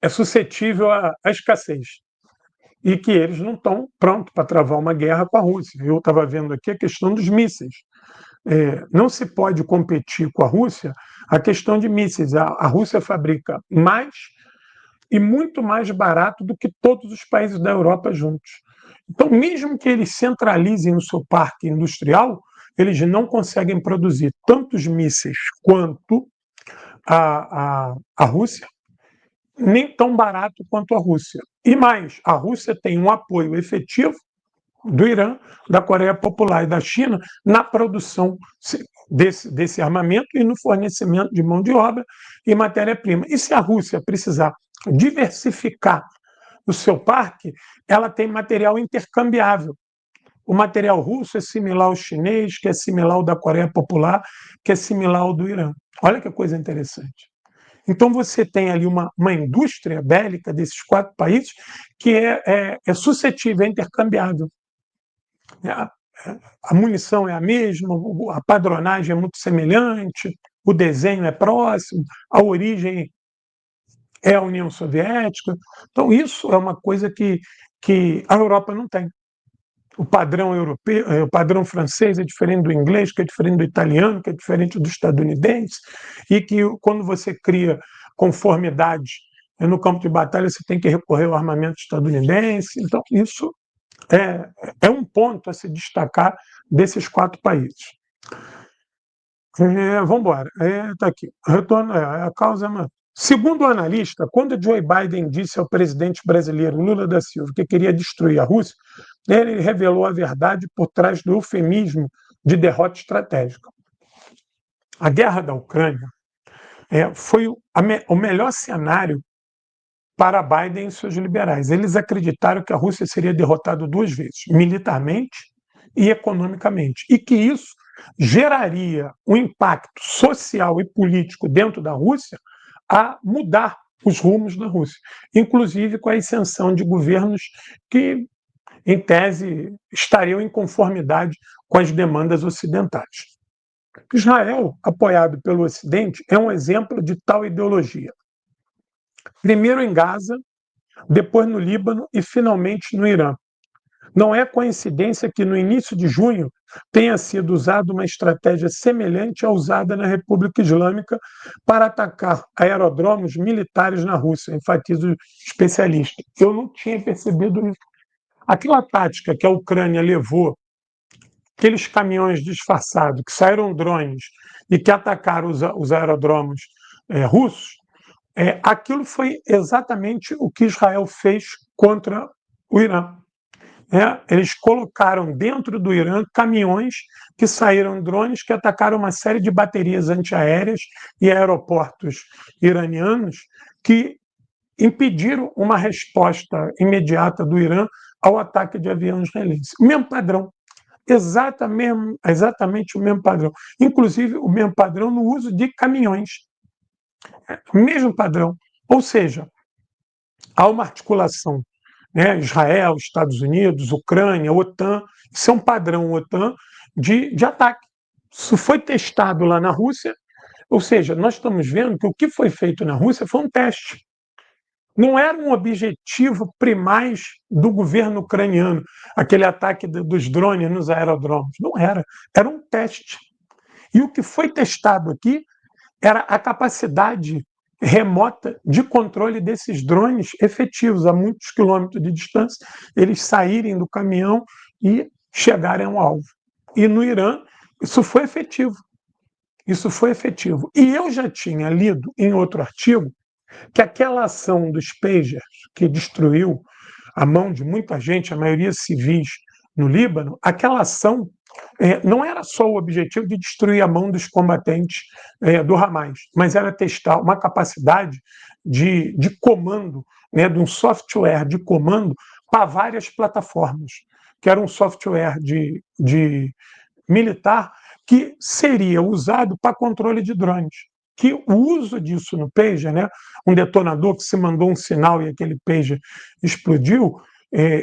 é suscetível à escassez. E que eles não estão prontos para travar uma guerra com a Rússia. Eu estava vendo aqui a questão dos mísseis. Não se pode competir com a Rússia a questão de mísseis. A Rússia fabrica mais e muito mais barato do que todos os países da Europa juntos. Então, mesmo que eles centralizem o seu parque industrial, eles não conseguem produzir tantos mísseis quanto a Rússia, nem tão barato quanto a Rússia. E mais, a Rússia tem um apoio efetivo do Irã, da Coreia Popular e da China na produção desse armamento e no fornecimento de mão de obra e matéria-prima. E se a Rússia precisar diversificar o seu parque, ela tem material intercambiável. O material russo é similar ao chinês, que é similar ao da Coreia Popular, que é similar ao do Irã. Olha que coisa interessante. Então você tem ali uma indústria bélica desses 4 países que é suscetível, é intercambiável. A munição é a mesma, a padronagem é muito semelhante, o desenho é próximo, a origem é a União Soviética. Então, isso é uma coisa que a Europa não tem. O padrão europeu, o padrão francês é diferente do inglês, que é diferente do italiano, que é diferente do estadunidense, e que quando você cria conformidade no campo de batalha, você tem que recorrer ao armamento estadunidense. Então, isso é um ponto a se destacar desses 4 países. Vamos embora. Está aqui. Retorno, a causa. Segundo o analista, quando Joe Biden disse ao presidente brasileiro Lula da Silva que queria destruir a Rússia, ele revelou a verdade por trás do eufemismo de derrota estratégica. A guerra da Ucrânia foi o melhor cenário para Biden e seus liberais. Eles acreditaram que a Rússia seria derrotada 2 vezes, militarmente e economicamente, e que isso geraria um impacto social e político dentro da Rússia a mudar os rumos da Rússia, inclusive com a ascensão de governos que, em tese, estariam em conformidade com as demandas ocidentais. Israel, apoiado pelo Ocidente, é um exemplo de tal ideologia. Primeiro em Gaza, depois no Líbano e finalmente no Irã. Não é coincidência que no início de junho tenha sido usada uma estratégia semelhante à usada na República Islâmica para atacar aerodromos militares na Rússia, enfatiza o especialista. Eu não tinha percebido isso. Aquela tática que a Ucrânia levou, aqueles caminhões disfarçados, que saíram drones e que atacaram os aerodromos russos, aquilo foi exatamente o que Israel fez contra o Irã. Eles colocaram dentro do Irã caminhões que saíram drones que atacaram uma série de baterias antiaéreas e aeroportos iranianos que impediram uma resposta imediata do Irã ao ataque de avião israelense. O mesmo padrão, exatamente o mesmo padrão. Inclusive, o mesmo padrão no uso de caminhões. Mesmo padrão. Ou seja, há uma articulação, né? Israel, Estados Unidos, Ucrânia, OTAN, isso é um padrão OTAN de ataque. Isso foi testado lá na Rússia, ou seja, nós estamos vendo que o que foi feito na Rússia foi um teste. Não era um objetivo primaz do governo ucraniano, aquele ataque dos drones nos aerodromos. Não era. Era um teste. E o que foi testado aqui era a capacidade remota de controle desses drones efetivos, a muitos quilômetros de distância, eles saírem do caminhão e chegarem ao alvo. E no Irã, isso foi efetivo. Isso foi efetivo. E eu já tinha lido em outro artigo que aquela ação dos pagers, que destruiu a mão de muita gente, a maioria civis no Líbano, aquela ação não era só o objetivo de destruir a mão dos combatentes do Hamas, mas era testar uma capacidade de comando, né, de um software de comando para várias plataformas, que era um software de militar que seria usado para controle de drones. Que o uso disso no pager, né, um detonador que se mandou um sinal e aquele pager explodiu,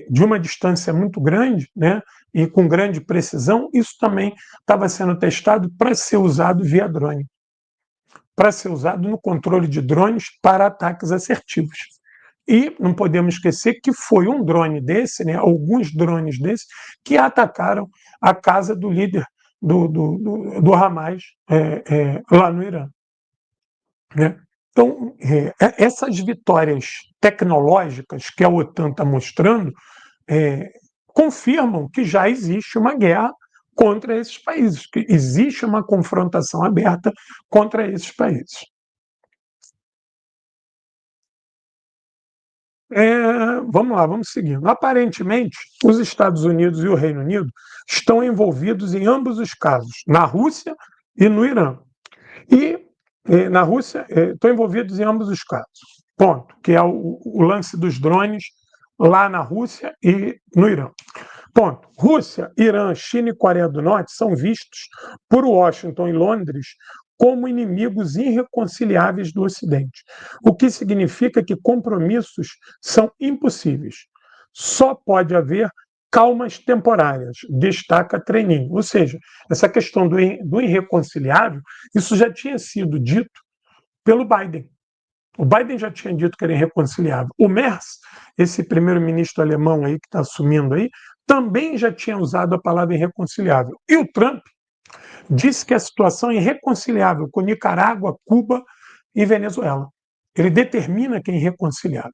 de uma distância muito grande, né, e com grande precisão, isso também estava sendo testado para ser usado via drone, para ser usado no controle de drones para ataques assertivos. E não podemos esquecer que foi um drone desse, né, alguns drones desses, que atacaram a casa do líder do Hamas lá no Irã. Né? Então, essas vitórias tecnológicas que a OTAN está mostrando confirmam que já existe uma guerra contra esses países, que existe uma confrontação aberta contra esses países. Vamos lá, vamos seguindo. Aparentemente, os Estados Unidos e o Reino Unido estão envolvidos em ambos os casos, na Rússia e no Irã. E na Rússia estão envolvidos em ambos os casos. Ponto, que é o lance dos drones lá na Rússia e no Irã. Ponto. Rússia, Irã, China e Coreia do Norte são vistos por Washington e Londres como inimigos irreconciliáveis do Ocidente, o que significa que compromissos são impossíveis. Só pode haver calmas temporárias, destaca Trenin. Ou seja, essa questão do irreconciliável, isso já tinha sido dito pelo Biden. O Biden já tinha dito que era irreconciliável. O Merz, esse primeiro-ministro alemão aí que está assumindo aí, também já tinha usado a palavra irreconciliável. E o Trump disse que a situação é irreconciliável com Nicarágua, Cuba e Venezuela. Ele determina que é irreconciliável.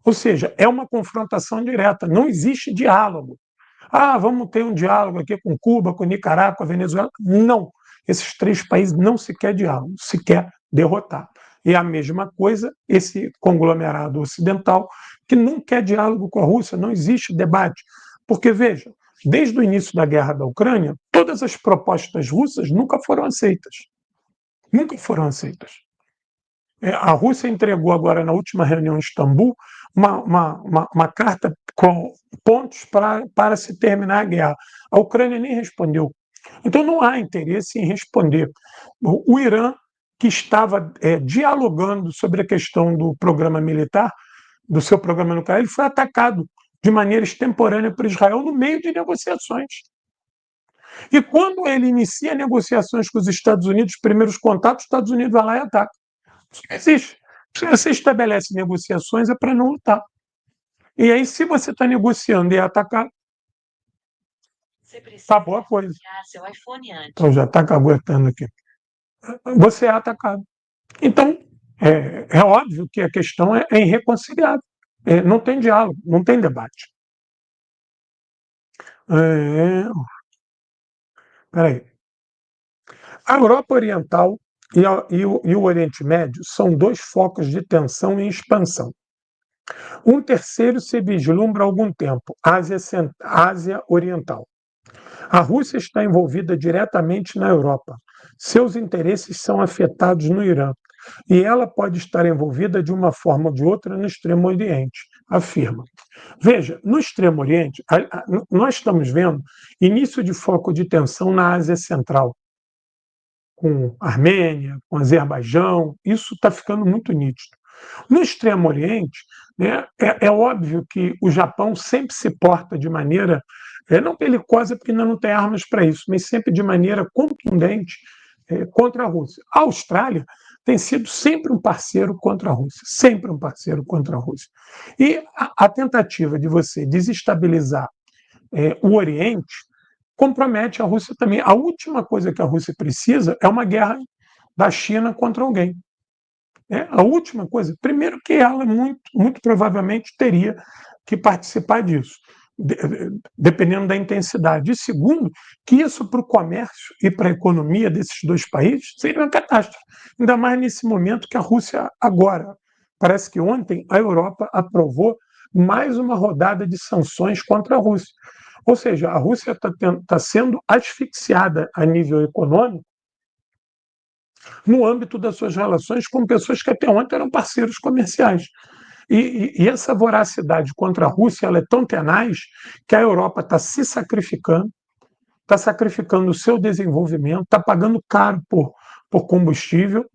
Ou seja, é uma confrontação direta, não existe diálogo. Vamos ter um diálogo aqui com Cuba, com Nicarágua, com a Venezuela. Não. Esses três países não se quer diálogo, se quer derrotar. E a mesma coisa, esse conglomerado ocidental, que não quer diálogo com a Rússia, não existe debate. Porque, veja, desde o início da guerra da Ucrânia, todas as propostas russas nunca foram aceitas. Nunca foram aceitas. A Rússia entregou agora, na última reunião em Istambul, uma carta com pontos para se terminar a guerra. A Ucrânia nem respondeu. Então não há interesse em responder. O Irã, que estava dialogando sobre a questão do programa militar, do seu programa nuclear, ele foi atacado de maneira extemporânea por Israel no meio de negociações. E quando ele inicia negociações com os Estados Unidos, os primeiros contatos, os Estados Unidos vai lá e ataca. Isso não existe. Se você estabelece negociações, é para não lutar. E aí, se você está negociando e é atacado, Tá boa a coisa. Então já está caguetando aqui. Você é atacado. Então, é óbvio que a questão é irreconciliável. Não tem diálogo, não tem debate. Peraí. A Europa Oriental e o Oriente Médio são dois focos de tensão e expansão. Um terceiro se vislumbra há algum tempo, Ásia Oriental. A Rússia está envolvida diretamente na Europa. Seus interesses são afetados no Irã. E ela pode estar envolvida de uma forma ou de outra no Extremo Oriente, afirma. Veja, no Extremo Oriente, nós estamos vendo início de foco de tensão na Ásia Central, com Armênia, com Azerbaijão, isso está ficando muito nítido. No Extremo Oriente, né, é óbvio que o Japão sempre se porta de maneira, não belicosa, porque ainda não tem armas para isso, mas sempre de maneira contundente contra a Rússia. A Austrália tem sido sempre um parceiro contra a Rússia, sempre um parceiro contra a Rússia. E a tentativa de você desestabilizar o Oriente compromete a Rússia também. A última coisa que a Rússia precisa é uma guerra da China contra alguém. A última coisa, primeiro que ela muito provavelmente teria que participar disso, dependendo da intensidade. E segundo, que isso para o comércio e para a economia desses dois países seria uma catástrofe. Ainda mais nesse momento que a Rússia agora, parece que ontem a Europa aprovou mais uma rodada de sanções contra a Rússia. Ou seja, a Rússia está sendo asfixiada a nível econômico no âmbito das suas relações com pessoas que até ontem eram parceiros comerciais. E essa voracidade contra a Rússia ela é tão tenaz que a Europa está se sacrificando, está sacrificando o seu desenvolvimento, está pagando caro por combustível,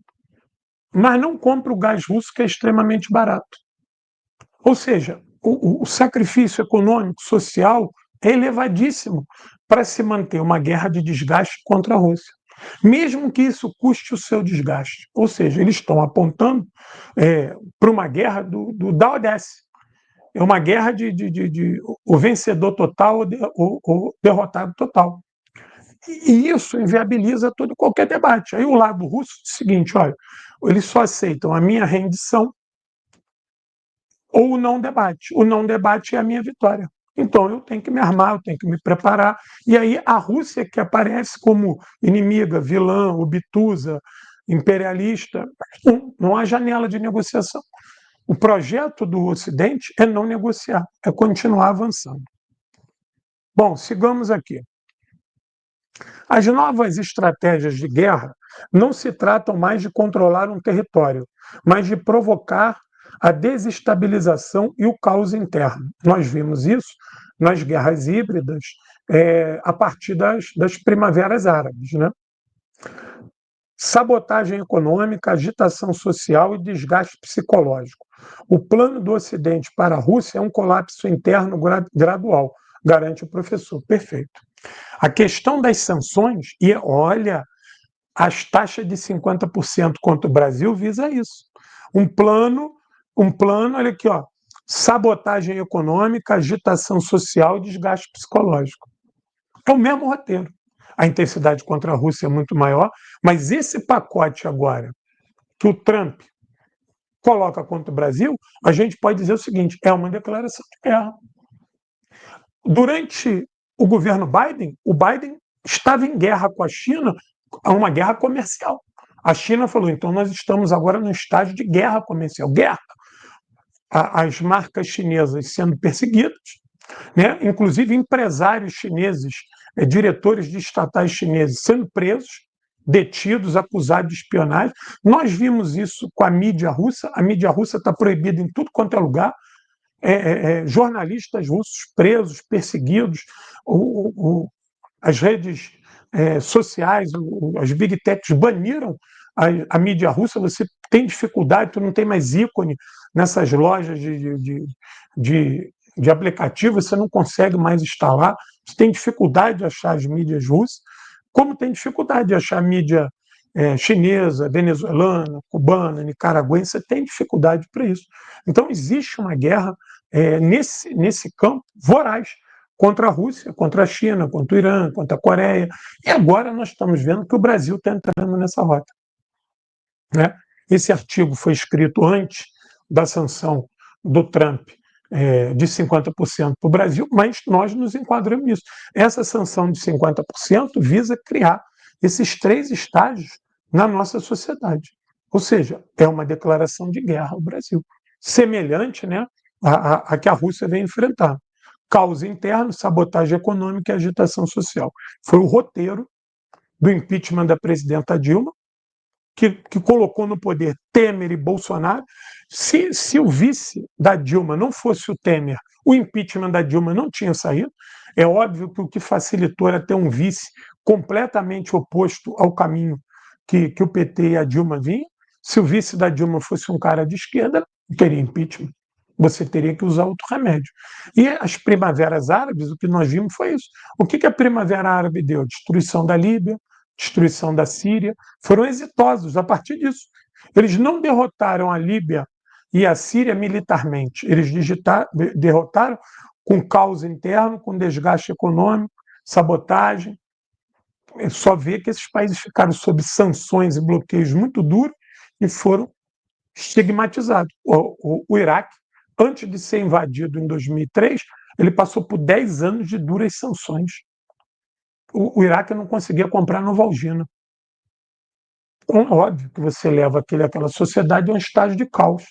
mas não compra o gás russo, que é extremamente barato. Ou seja, o sacrifício econômico, social, é elevadíssimo para se manter uma guerra de desgaste contra a Rússia, mesmo que isso custe o seu desgaste. Ou seja, eles estão apontando para uma guerra do dá ou desce. É uma guerra de o vencedor total ou o derrotado total. E isso inviabiliza todo e qualquer debate. Aí o lado russo diz o seguinte, olha, eles só aceitam a minha rendição ou o não debate. O não debate é a minha vitória. Então eu tenho que me armar, eu tenho que me preparar. E aí a Rússia, que aparece como inimiga, vilã, obtusa, imperialista, não há janela de negociação. O projeto do Ocidente é não negociar, é continuar avançando. Bom, sigamos aqui. As novas estratégias de guerra não se tratam mais de controlar um território, mas de provocar a desestabilização e o caos interno. Nós vimos isso nas guerras híbridas a partir das primaveras árabes, né? Sabotagem econômica, agitação social e desgaste psicológico. O plano do Ocidente para a Rússia é um colapso interno gradual, garante o professor. Perfeito. A questão das sanções, e olha, as taxas de 50% contra o Brasil visa isso. Um plano, olha aqui, ó, sabotagem econômica, agitação social e desgaste psicológico. É o mesmo roteiro. A intensidade contra a Rússia é muito maior, mas esse pacote agora que o Trump coloca contra o Brasil, a gente pode dizer o seguinte, é uma declaração de guerra. Durante o governo Biden, o Biden estava em guerra com a China, uma guerra comercial. A China falou, então nós estamos agora num estágio de guerra comercial, guerra. As marcas chinesas sendo perseguidas, né? Inclusive empresários chineses, diretores de estatais chineses sendo presos, detidos, acusados de espionagem. Nós vimos isso com a mídia russa está proibida em tudo quanto é lugar, jornalistas russos presos, perseguidos, as redes sociais, as big techs baniram a mídia russa, você tem dificuldade, tu não tem mais ícone nessas lojas de aplicativo, você não consegue mais instalar, você tem dificuldade de achar as mídias russas, como tem dificuldade de achar mídia chinesa, venezuelana, cubana, nicaragüense, você tem dificuldade para isso. Então existe uma guerra nesse campo voraz, contra a Rússia, contra a China, contra o Irã, contra a Coreia. E agora nós estamos vendo que o Brasil está entrando nessa rota, né? Esse artigo foi escrito antes da sanção do Trump de 50% para o Brasil, mas nós nos enquadramos nisso. Essa sanção de 50% visa criar esses 3 estágios na nossa sociedade. Ou seja, é uma declaração de guerra ao Brasil, semelhante, né, à que a Rússia vem enfrentar. Caos interno, sabotagem econômica e agitação social. Foi o roteiro do impeachment da presidenta Dilma, que colocou no poder Temer e Bolsonaro. Se o vice da Dilma não fosse o Temer, o impeachment da Dilma não tinha saído. É óbvio que o que facilitou era ter um vice completamente oposto ao caminho que o PT e a Dilma vinham. Se o vice da Dilma fosse um cara de esquerda, não teria impeachment. Você teria que usar outro remédio. E as primaveras árabes, o que nós vimos foi isso. O que a Primavera Árabe deu? Destruição da Líbia, destruição da Síria, foram exitosos a partir disso. Eles não derrotaram a Líbia e a Síria militarmente, eles derrotaram com caos interno, com desgaste econômico, sabotagem. É só ver que esses países ficaram sob sanções e bloqueios muito duros e foram estigmatizados. O Iraque, antes de ser invadido em 2003, ele passou por 10 anos de duras sanções. O Iraque não conseguia comprar Novalgina. Óbvio que você leva aquela sociedade a um estágio de caos.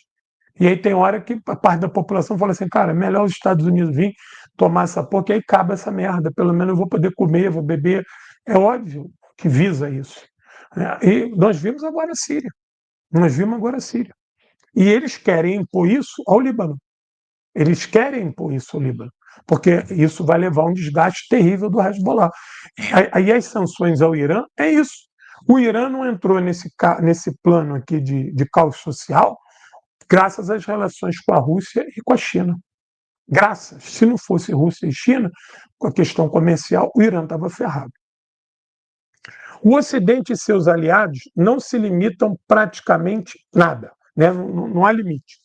E aí tem hora que a parte da população fala assim, cara, é melhor os Estados Unidos vir tomar essa porra, que aí acaba essa merda, pelo menos eu vou poder comer, vou beber. É óbvio que visa isso. E nós vimos agora a Síria. Nós vimos agora a Síria. E eles querem impor isso ao Líbano. Eles querem impor isso ao Líbano, porque isso vai levar a um desgaste terrível do Hezbollah. Aí as sanções ao Irã é isso. O Irã não entrou nesse plano aqui de caos social graças às relações com a Rússia e com a China. Graças. Se não fosse Rússia e China, com a questão comercial, o Irã estava ferrado. O Ocidente e seus aliados não se limitam praticamente nada, né? Não há limite.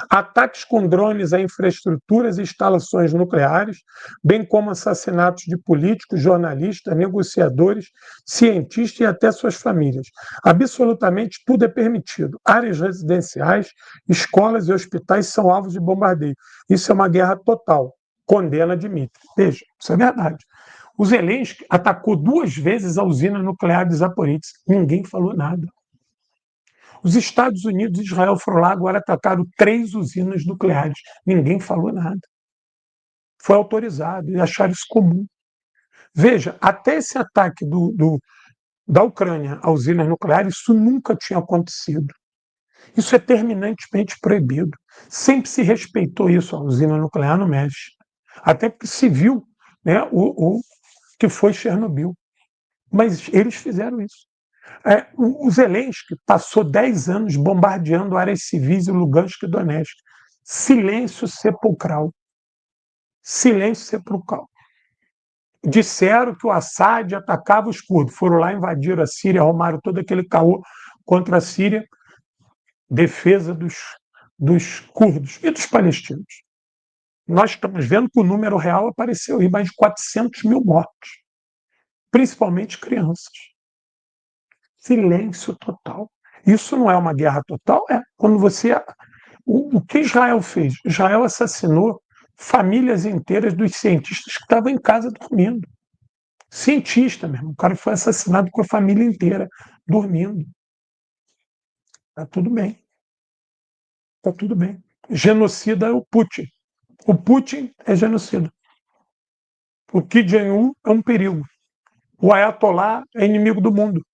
Ataques com drones a infraestruturas e instalações nucleares, bem como assassinatos de políticos, jornalistas, negociadores, cientistas e até suas famílias. Absolutamente tudo é permitido. Áreas residenciais, escolas e hospitais são alvos de bombardeio. Isso é uma guerra total, condena Dmitry. Veja, isso é verdade. O Zelensky atacou 2 vezes a usina nuclear de Zaporizhzhia. Ninguém falou nada. Os Estados Unidos e Israel foram lá, agora atacaram 3 usinas nucleares. Ninguém falou nada. Foi autorizado e acharam isso comum. Veja, até esse ataque da Ucrânia a usinas nucleares, isso nunca tinha acontecido. Isso é terminantemente proibido. Sempre se respeitou isso, a usina nuclear não mexe. Até porque se viu, né, o que foi Chernobyl. Mas eles fizeram isso. O Zelensky passou 10 anos bombardeando áreas civis em Lugansk e Donetsk. Silêncio sepulcral. Silêncio sepulcral. Disseram que o Assad atacava os curdos. Foram lá, invadiram a Síria, arrumaram todo aquele caô contra a Síria, defesa dos curdos e dos palestinos. Nós estamos vendo que o número real apareceu aí, mais de 400 mil mortos, principalmente crianças. Silêncio total. Isso não é uma guerra total? É. Quando você. O que Israel fez? Israel assassinou famílias inteiras dos cientistas que estavam em casa dormindo. Cientista mesmo. O cara foi assassinado com a família inteira dormindo. Está tudo bem. Está tudo bem. Genocida é o Putin. O Putin é genocida. O Kim Jong-un é um perigo. O Ayatollah é inimigo do mundo.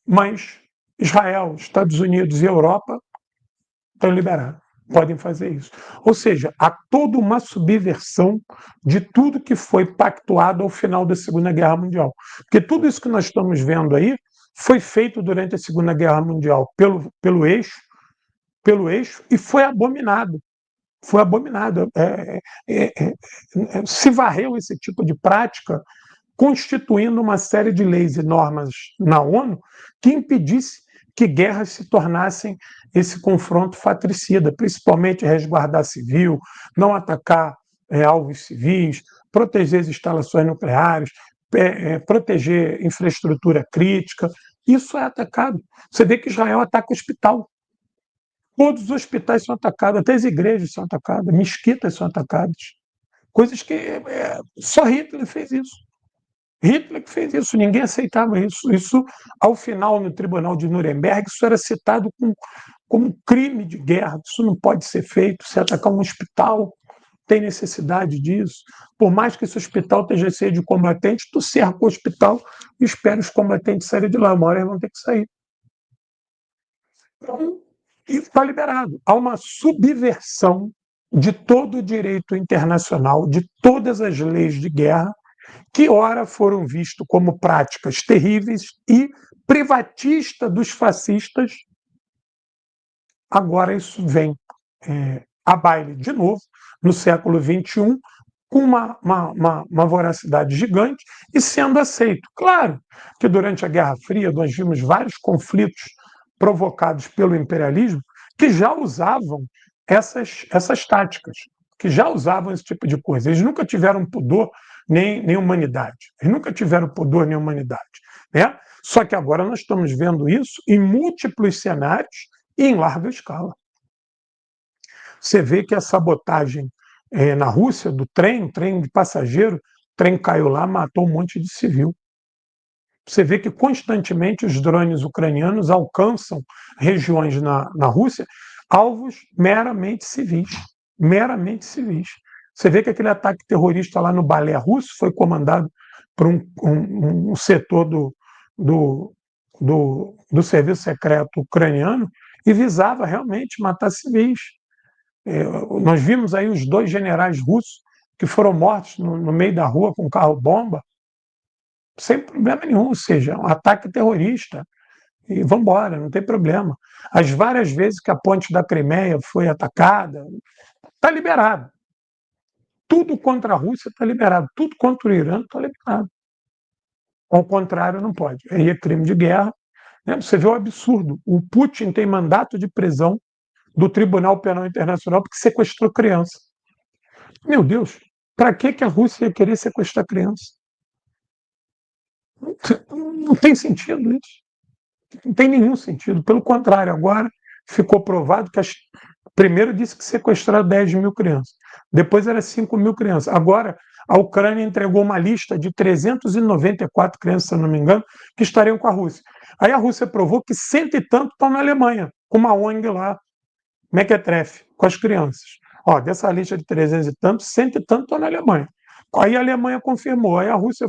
Mas Israel, Estados Unidos e Europa estão liberados, podem fazer isso. Ou seja, há toda uma subversão de tudo que foi pactuado ao final da Segunda Guerra Mundial. Porque tudo isso que nós estamos vendo aí foi feito durante a Segunda Guerra Mundial pelo eixo e foi abominado. Foi abominado. Se varreu esse tipo de prática, constituindo uma série de leis e normas na ONU que impedisse que guerras se tornassem esse confronto fratricida, principalmente resguardar civil, não atacar alvos civis, proteger as instalações nucleares, proteger infraestrutura crítica. Isso é atacado. Você vê que Israel ataca o hospital. Todos os hospitais são atacados, até as igrejas são atacadas, mesquitas são atacadas. Coisas que só Hitler fez isso. Hitler que fez isso, ninguém aceitava isso. Isso, ao final, no Tribunal de Nuremberg, isso era citado como crime de guerra. Isso não pode ser feito. Se atacar um hospital, tem necessidade disso. Por mais que esse hospital esteja cheio de combatentes, tu cerca o hospital e espera os combatentes saírem de lá. Uma hora eles vão ter que sair. Então, isso está liberado. Há uma subversão de todo o direito internacional, de todas as leis de guerra, que ora foram vistos como práticas terríveis e privatista dos fascistas. Agora isso vem a baile de novo, no século XXI, com uma voracidade gigante e sendo aceito. Claro que durante a Guerra Fria nós vimos vários conflitos provocados pelo imperialismo que já usavam essas táticas, que já usavam esse tipo de coisa. Eles nunca tiveram pudor nem humanidade. Eles nunca tiveram pudor nem humanidade. Né? Só que agora nós estamos vendo isso em múltiplos cenários e em larga escala. Você vê que a sabotagem na Rússia do trem de passageiro, trem caiu lá, matou um monte de civil. Você vê que constantemente os drones ucranianos alcançam regiões na Rússia, alvos meramente civis. Meramente civis. Você vê que aquele ataque terrorista lá no balé russo foi comandado por um setor do serviço secreto ucraniano e visava realmente matar civis. Nós vimos aí os 2 generais russos que foram mortos no meio da rua com carro-bomba, sem problema nenhum, ou seja, um ataque terrorista. E vamos embora, não tem problema. As várias vezes que a ponte da Crimeia foi atacada, está liberado. Tudo contra a Rússia está liberado, tudo contra o Irã está liberado. Ao contrário, não pode. Aí é crime de guerra. Né? Você vê o absurdo. O Putin tem mandato de prisão do Tribunal Penal Internacional porque sequestrou criança. Meu Deus, para que a Rússia ia querer sequestrar criança? Não tem sentido isso. Não tem nenhum sentido. Pelo contrário, agora ficou provado que primeiro disse que sequestraram 10 mil crianças. Depois era 5 mil crianças. Agora, a Ucrânia entregou uma lista de 394 crianças, se não me engano, que estariam com a Rússia. Aí a Rússia provou que 100 e tanto estão na Alemanha, com uma ONG lá, Mequetrefe, com as crianças. Dessa lista de 300 e tantos, 100 e tanto estão na Alemanha. Aí a Alemanha confirmou. Aí a Rússia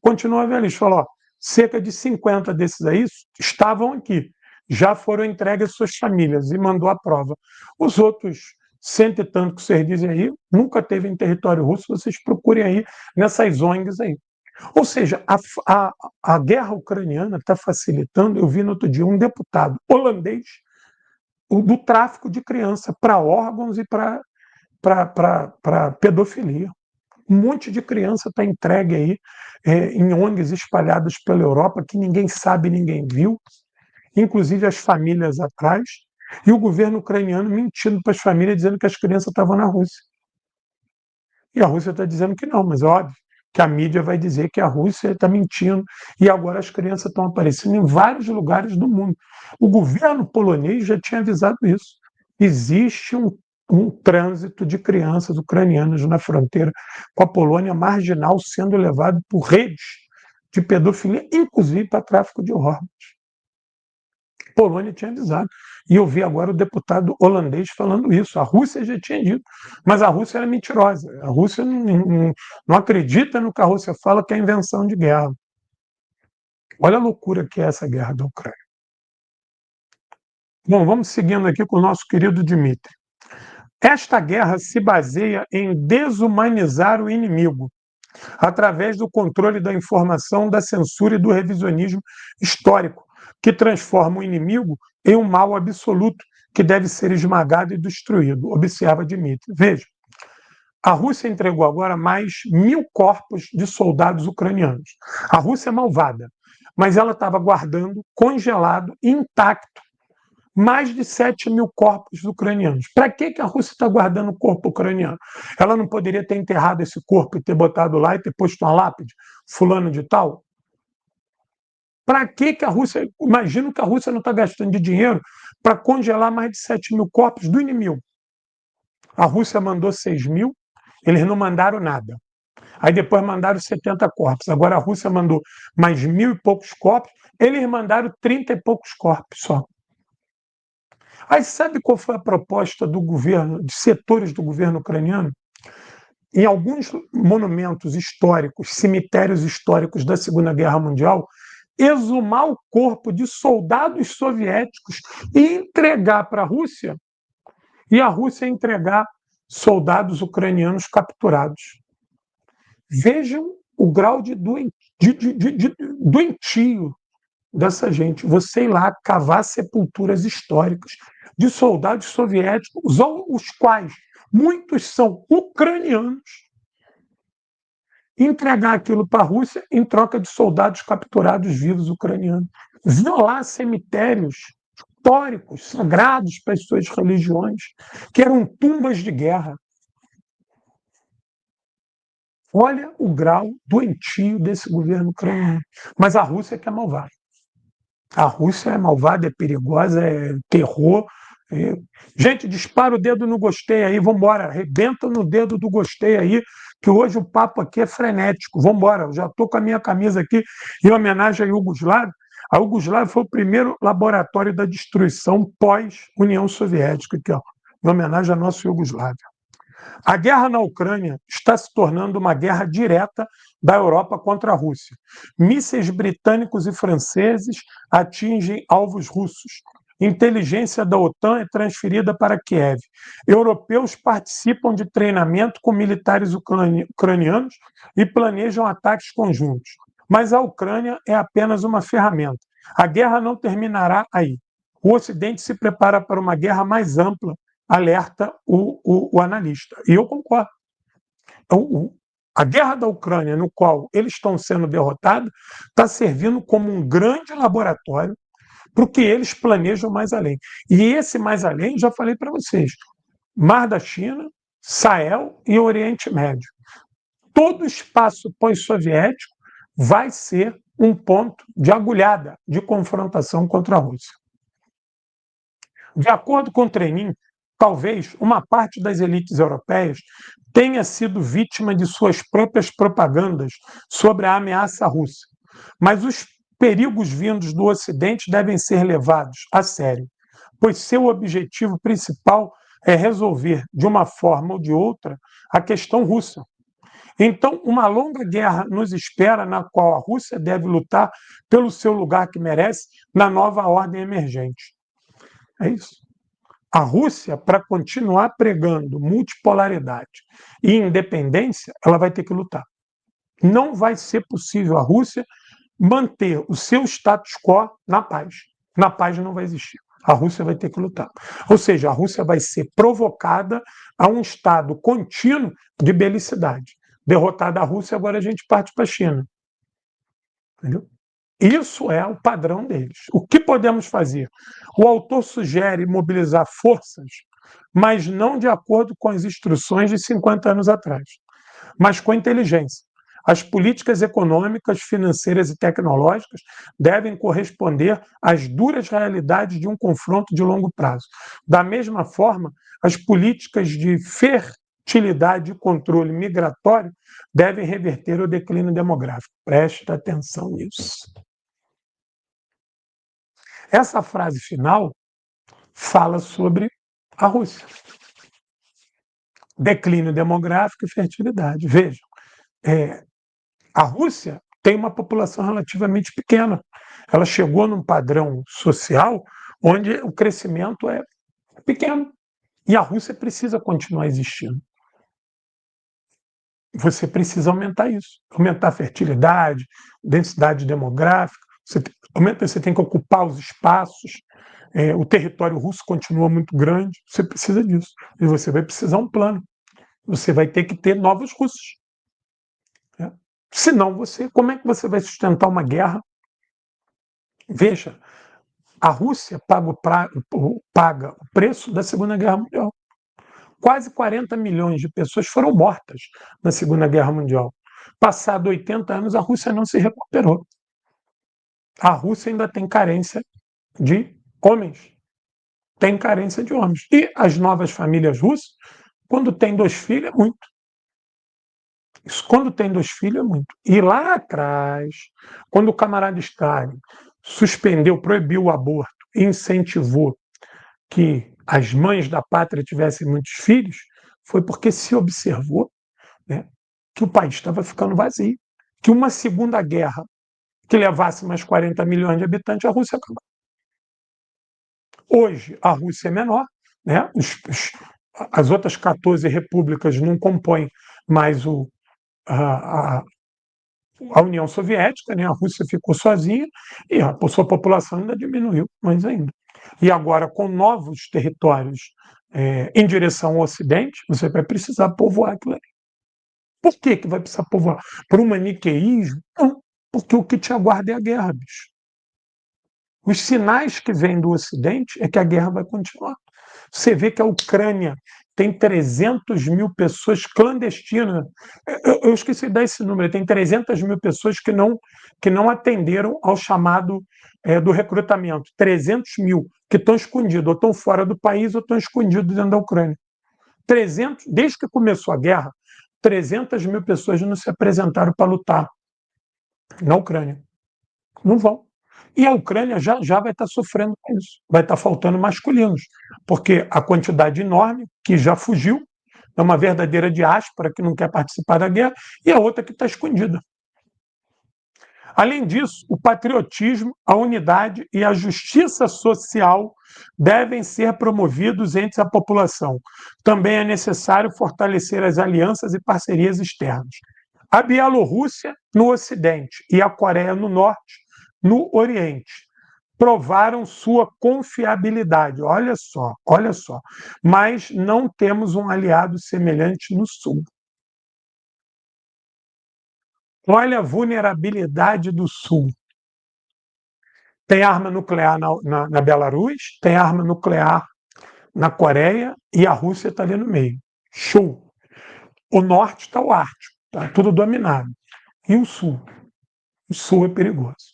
continuou a ver a lista. Falou, cerca de 50 desses aí estavam aqui. Já foram entregues às suas famílias e mandou a prova. Os outros 100 e tanto que vocês dizem aí, nunca teve em território russo, vocês procurem aí nessas ONGs aí. Ou seja, a guerra ucraniana está facilitando, eu vi no outro dia um deputado holandês do tráfico de criança para órgãos e para pedofilia. Um monte de criança está entregue aí em ONGs espalhadas pela Europa que ninguém sabe, ninguém viu, inclusive as famílias atrás, e o governo ucraniano mentindo para as famílias, dizendo que as crianças estavam na Rússia. E a Rússia está dizendo que não, mas é óbvio que a mídia vai dizer que a Rússia está mentindo, e agora as crianças estão aparecendo em vários lugares do mundo. O governo polonês já tinha avisado isso. Existe um trânsito de crianças ucranianas na fronteira com a Polônia marginal sendo levado por redes de pedofilia, inclusive para tráfico de órgãos. A Polônia tinha avisado. E eu vi agora o deputado holandês falando isso. A Rússia já tinha dito, mas a Rússia era mentirosa. A Rússia não acredita no que a Rússia fala, que é invenção de guerra. Olha a loucura que é essa guerra da Ucrânia. Bom, vamos seguindo aqui com o nosso querido Dmitry. Esta guerra se baseia em desumanizar o inimigo, através do controle da informação, da censura e do revisionismo histórico, que transforma o inimigo em um mal absoluto que deve ser esmagado e destruído, observa Dmitry. Veja, a Rússia entregou agora mais 1.000 corpos de soldados ucranianos. A Rússia é malvada, mas ela estava guardando, congelado, intacto, mais de 7 mil corpos ucranianos. Para que a Rússia está guardando o corpo ucraniano? Ela não poderia ter enterrado esse corpo e ter botado lá e ter posto uma lápide? Fulano de tal? Para que a Rússia... Imagino que a Rússia não está gastando de dinheiro para congelar mais de 7 mil corpos do inimigo. A Rússia mandou 6 mil, eles não mandaram nada. Aí depois mandaram 70 corpos. Agora a Rússia mandou mais 1.000 e poucos corpos, eles mandaram 30 e poucos corpos só. Aí sabe qual foi a proposta do governo, de setores do governo ucraniano? Em alguns monumentos históricos, cemitérios históricos da Segunda Guerra Mundial, exumar o corpo de soldados soviéticos e entregar para a Rússia, e a Rússia entregar soldados ucranianos capturados. Vejam o grau de doentio dessa gente. Você ir lá cavar sepulturas históricas de soldados soviéticos, os quais muitos são ucranianos, entregar aquilo para a Rússia em troca de soldados capturados vivos ucranianos. Violar cemitérios históricos, sagrados para as suas religiões, que eram tumbas de guerra. Olha o grau doentio desse governo ucraniano. Mas a Rússia que é malvada. A Rússia é malvada, é perigosa, é terror. Gente, dispara o dedo no gostei aí, vamos embora. Arrebenta no dedo do gostei aí, que hoje o papo aqui é frenético. Vamos embora. Eu já estou com a minha camisa aqui em homenagem a Iugoslávia. A Iugoslávia foi o primeiro laboratório da destruição pós-União Soviética, aqui, ó, em homenagem à nossa Iugoslávia. A guerra na Ucrânia está se tornando uma guerra direta da Europa contra a Rússia. Mísseis britânicos e franceses atingem alvos russos. Inteligência da OTAN é transferida para Kiev. Europeus participam de treinamento com militares ucranianos e planejam ataques conjuntos. Mas a Ucrânia é apenas uma ferramenta. A guerra não terminará aí. O Ocidente se prepara para uma guerra mais ampla, alerta o analista. E eu concordo. A guerra da Ucrânia, no qual eles estão sendo derrotados, está servindo como um grande laboratório para o que eles planejam mais além. E esse mais além, já falei para vocês, Mar da China, Sahel e Oriente Médio. Todo o espaço pós-soviético vai ser um ponto de agulhada de confrontação contra a Rússia. De acordo com o Trenin, talvez uma parte das elites europeias tenha sido vítima de suas próprias propagandas sobre a ameaça russa. Mas os perigos vindos do Ocidente devem ser levados a sério, pois seu objetivo principal é resolver, de uma forma ou de outra, a questão russa. Então, uma longa guerra nos espera, na qual a Rússia deve lutar pelo seu lugar que merece na nova ordem emergente. É isso. A Rússia, para continuar pregando multipolaridade e independência, ela vai ter que lutar. Não vai ser possível a Rússia manter o seu status quo na paz. Na paz não vai existir. A Rússia vai ter que lutar. Ou seja, a Rússia vai ser provocada a um estado contínuo de belicidade. Derrotada a Rússia, agora a gente parte para a China. Entendeu? Isso é o padrão deles. O que podemos fazer? O autor sugere mobilizar forças, mas não de acordo com as instruções de 50 anos atrás, mas com inteligência. As políticas econômicas, financeiras e tecnológicas devem corresponder às duras realidades de um confronto de longo prazo. Da mesma forma, as políticas de fertilidade e controle migratório devem reverter o declínio demográfico. Preste atenção nisso. Essa frase final fala sobre a Rússia. Declínio demográfico e fertilidade. Vejam, a Rússia tem uma população relativamente pequena. Ela chegou num padrão social onde o crescimento é pequeno. E a Rússia precisa continuar existindo. Você precisa aumentar isso. Aumentar a fertilidade, densidade demográfica. Você tem que ocupar os espaços. O território russo continua muito grande. Você precisa disso. E você vai precisar um plano. Você vai ter que ter novos russos. Senão, como é que você vai sustentar uma guerra? Veja, A Rússia paga o preço da Segunda Guerra Mundial. Quase 40 milhões de pessoas foram mortas na Segunda Guerra Mundial. Passado 80 anos, a Rússia não se recuperou. A Rússia ainda tem carência de homens. Tem carência de homens. E as novas famílias russas, quando tem 2 filhos, é muito. Isso, quando tem 2 filhos, é muito. E lá atrás, quando o camarada Stalin suspendeu, proibiu o aborto, incentivou que as mães da pátria tivessem muitos filhos, foi porque se observou, né, que o país estava ficando vazio, que uma segunda guerra que levasse mais 40 milhões de habitantes, a Rússia acabou. Hoje, a Rússia é menor, né? As outras 14 repúblicas não compõem mais a, a União Soviética, né? A Rússia ficou sozinha e a sua população ainda diminuiu mais ainda. E agora, com novos territórios em direção ao Ocidente, você vai precisar povoar aquilo ali. Por que vai precisar povoar? Por um maniqueísmo? Não, porque o que te aguarda é a guerra, bicho. Os sinais que vêm do Ocidente é que a guerra vai continuar. Você vê que a Ucrânia tem 300 mil pessoas clandestinas. Eu esqueci de dar esse número. Tem 300 mil pessoas que não atenderam ao chamado do recrutamento. 300 mil que estão escondidos, ou estão fora do país, ou estão escondidos dentro da Ucrânia. 300, desde que começou a guerra, 300 mil pessoas não se apresentaram para lutar na Ucrânia. Não vão. E a Ucrânia já vai estar sofrendo com isso. Vai estar faltando masculinos, porque a quantidade enorme que já fugiu é uma verdadeira diáspora que não quer participar da guerra, e a outra que está escondida. Além disso, o patriotismo, a unidade e a justiça social devem ser promovidos entre a população. Também é necessário fortalecer as alianças e parcerias externas. A Bielorrússia, no Ocidente, e a Coreia no Norte, no Oriente, provaram sua confiabilidade. Olha só. Mas não temos um aliado semelhante no Sul. Olha a vulnerabilidade do Sul. Tem arma nuclear na Belarus, tem arma nuclear na Coreia e a Rússia está ali no meio. Show. O norte está o Ártico, está tudo dominado. E o Sul? O Sul é perigoso.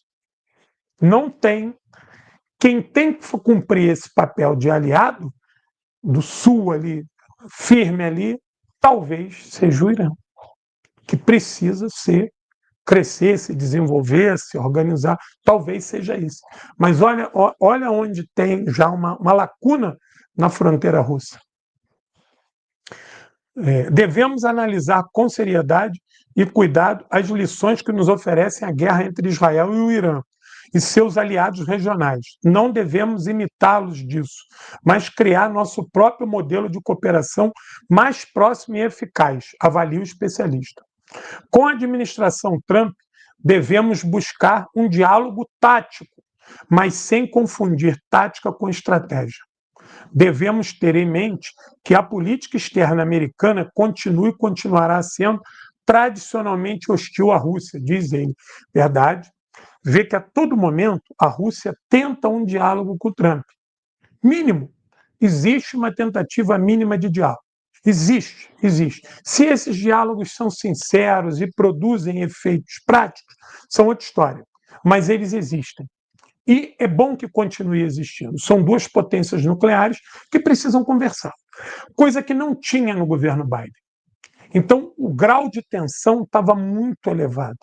Não tem. Quem tem que cumprir esse papel de aliado do Sul ali, firme ali, talvez seja o Irã, que precisa crescer, se desenvolver, se organizar, talvez seja isso. Mas olha onde tem já uma lacuna na fronteira russa. Devemos analisar com seriedade e cuidado as lições que nos oferecem a guerra entre Israel e o Irã e seus aliados regionais. Não devemos imitá-los disso, mas criar nosso próprio modelo de cooperação mais próximo e eficaz, avalia o especialista. Com a administração Trump, devemos buscar um diálogo tático, mas sem confundir tática com estratégia. Devemos ter em mente que a política externa americana continuará sendo tradicionalmente hostil à Rússia, diz ele. Verdade? Vê que a todo momento a Rússia tenta um diálogo com o Trump. Mínimo. Existe uma tentativa mínima de diálogo. Existe. Se esses diálogos são sinceros e produzem efeitos práticos, são outra história. Mas eles existem. E é bom que continue existindo. São 2 potências nucleares que precisam conversar. Coisa que não tinha no governo Biden. Então, o grau de tensão estava muito elevado.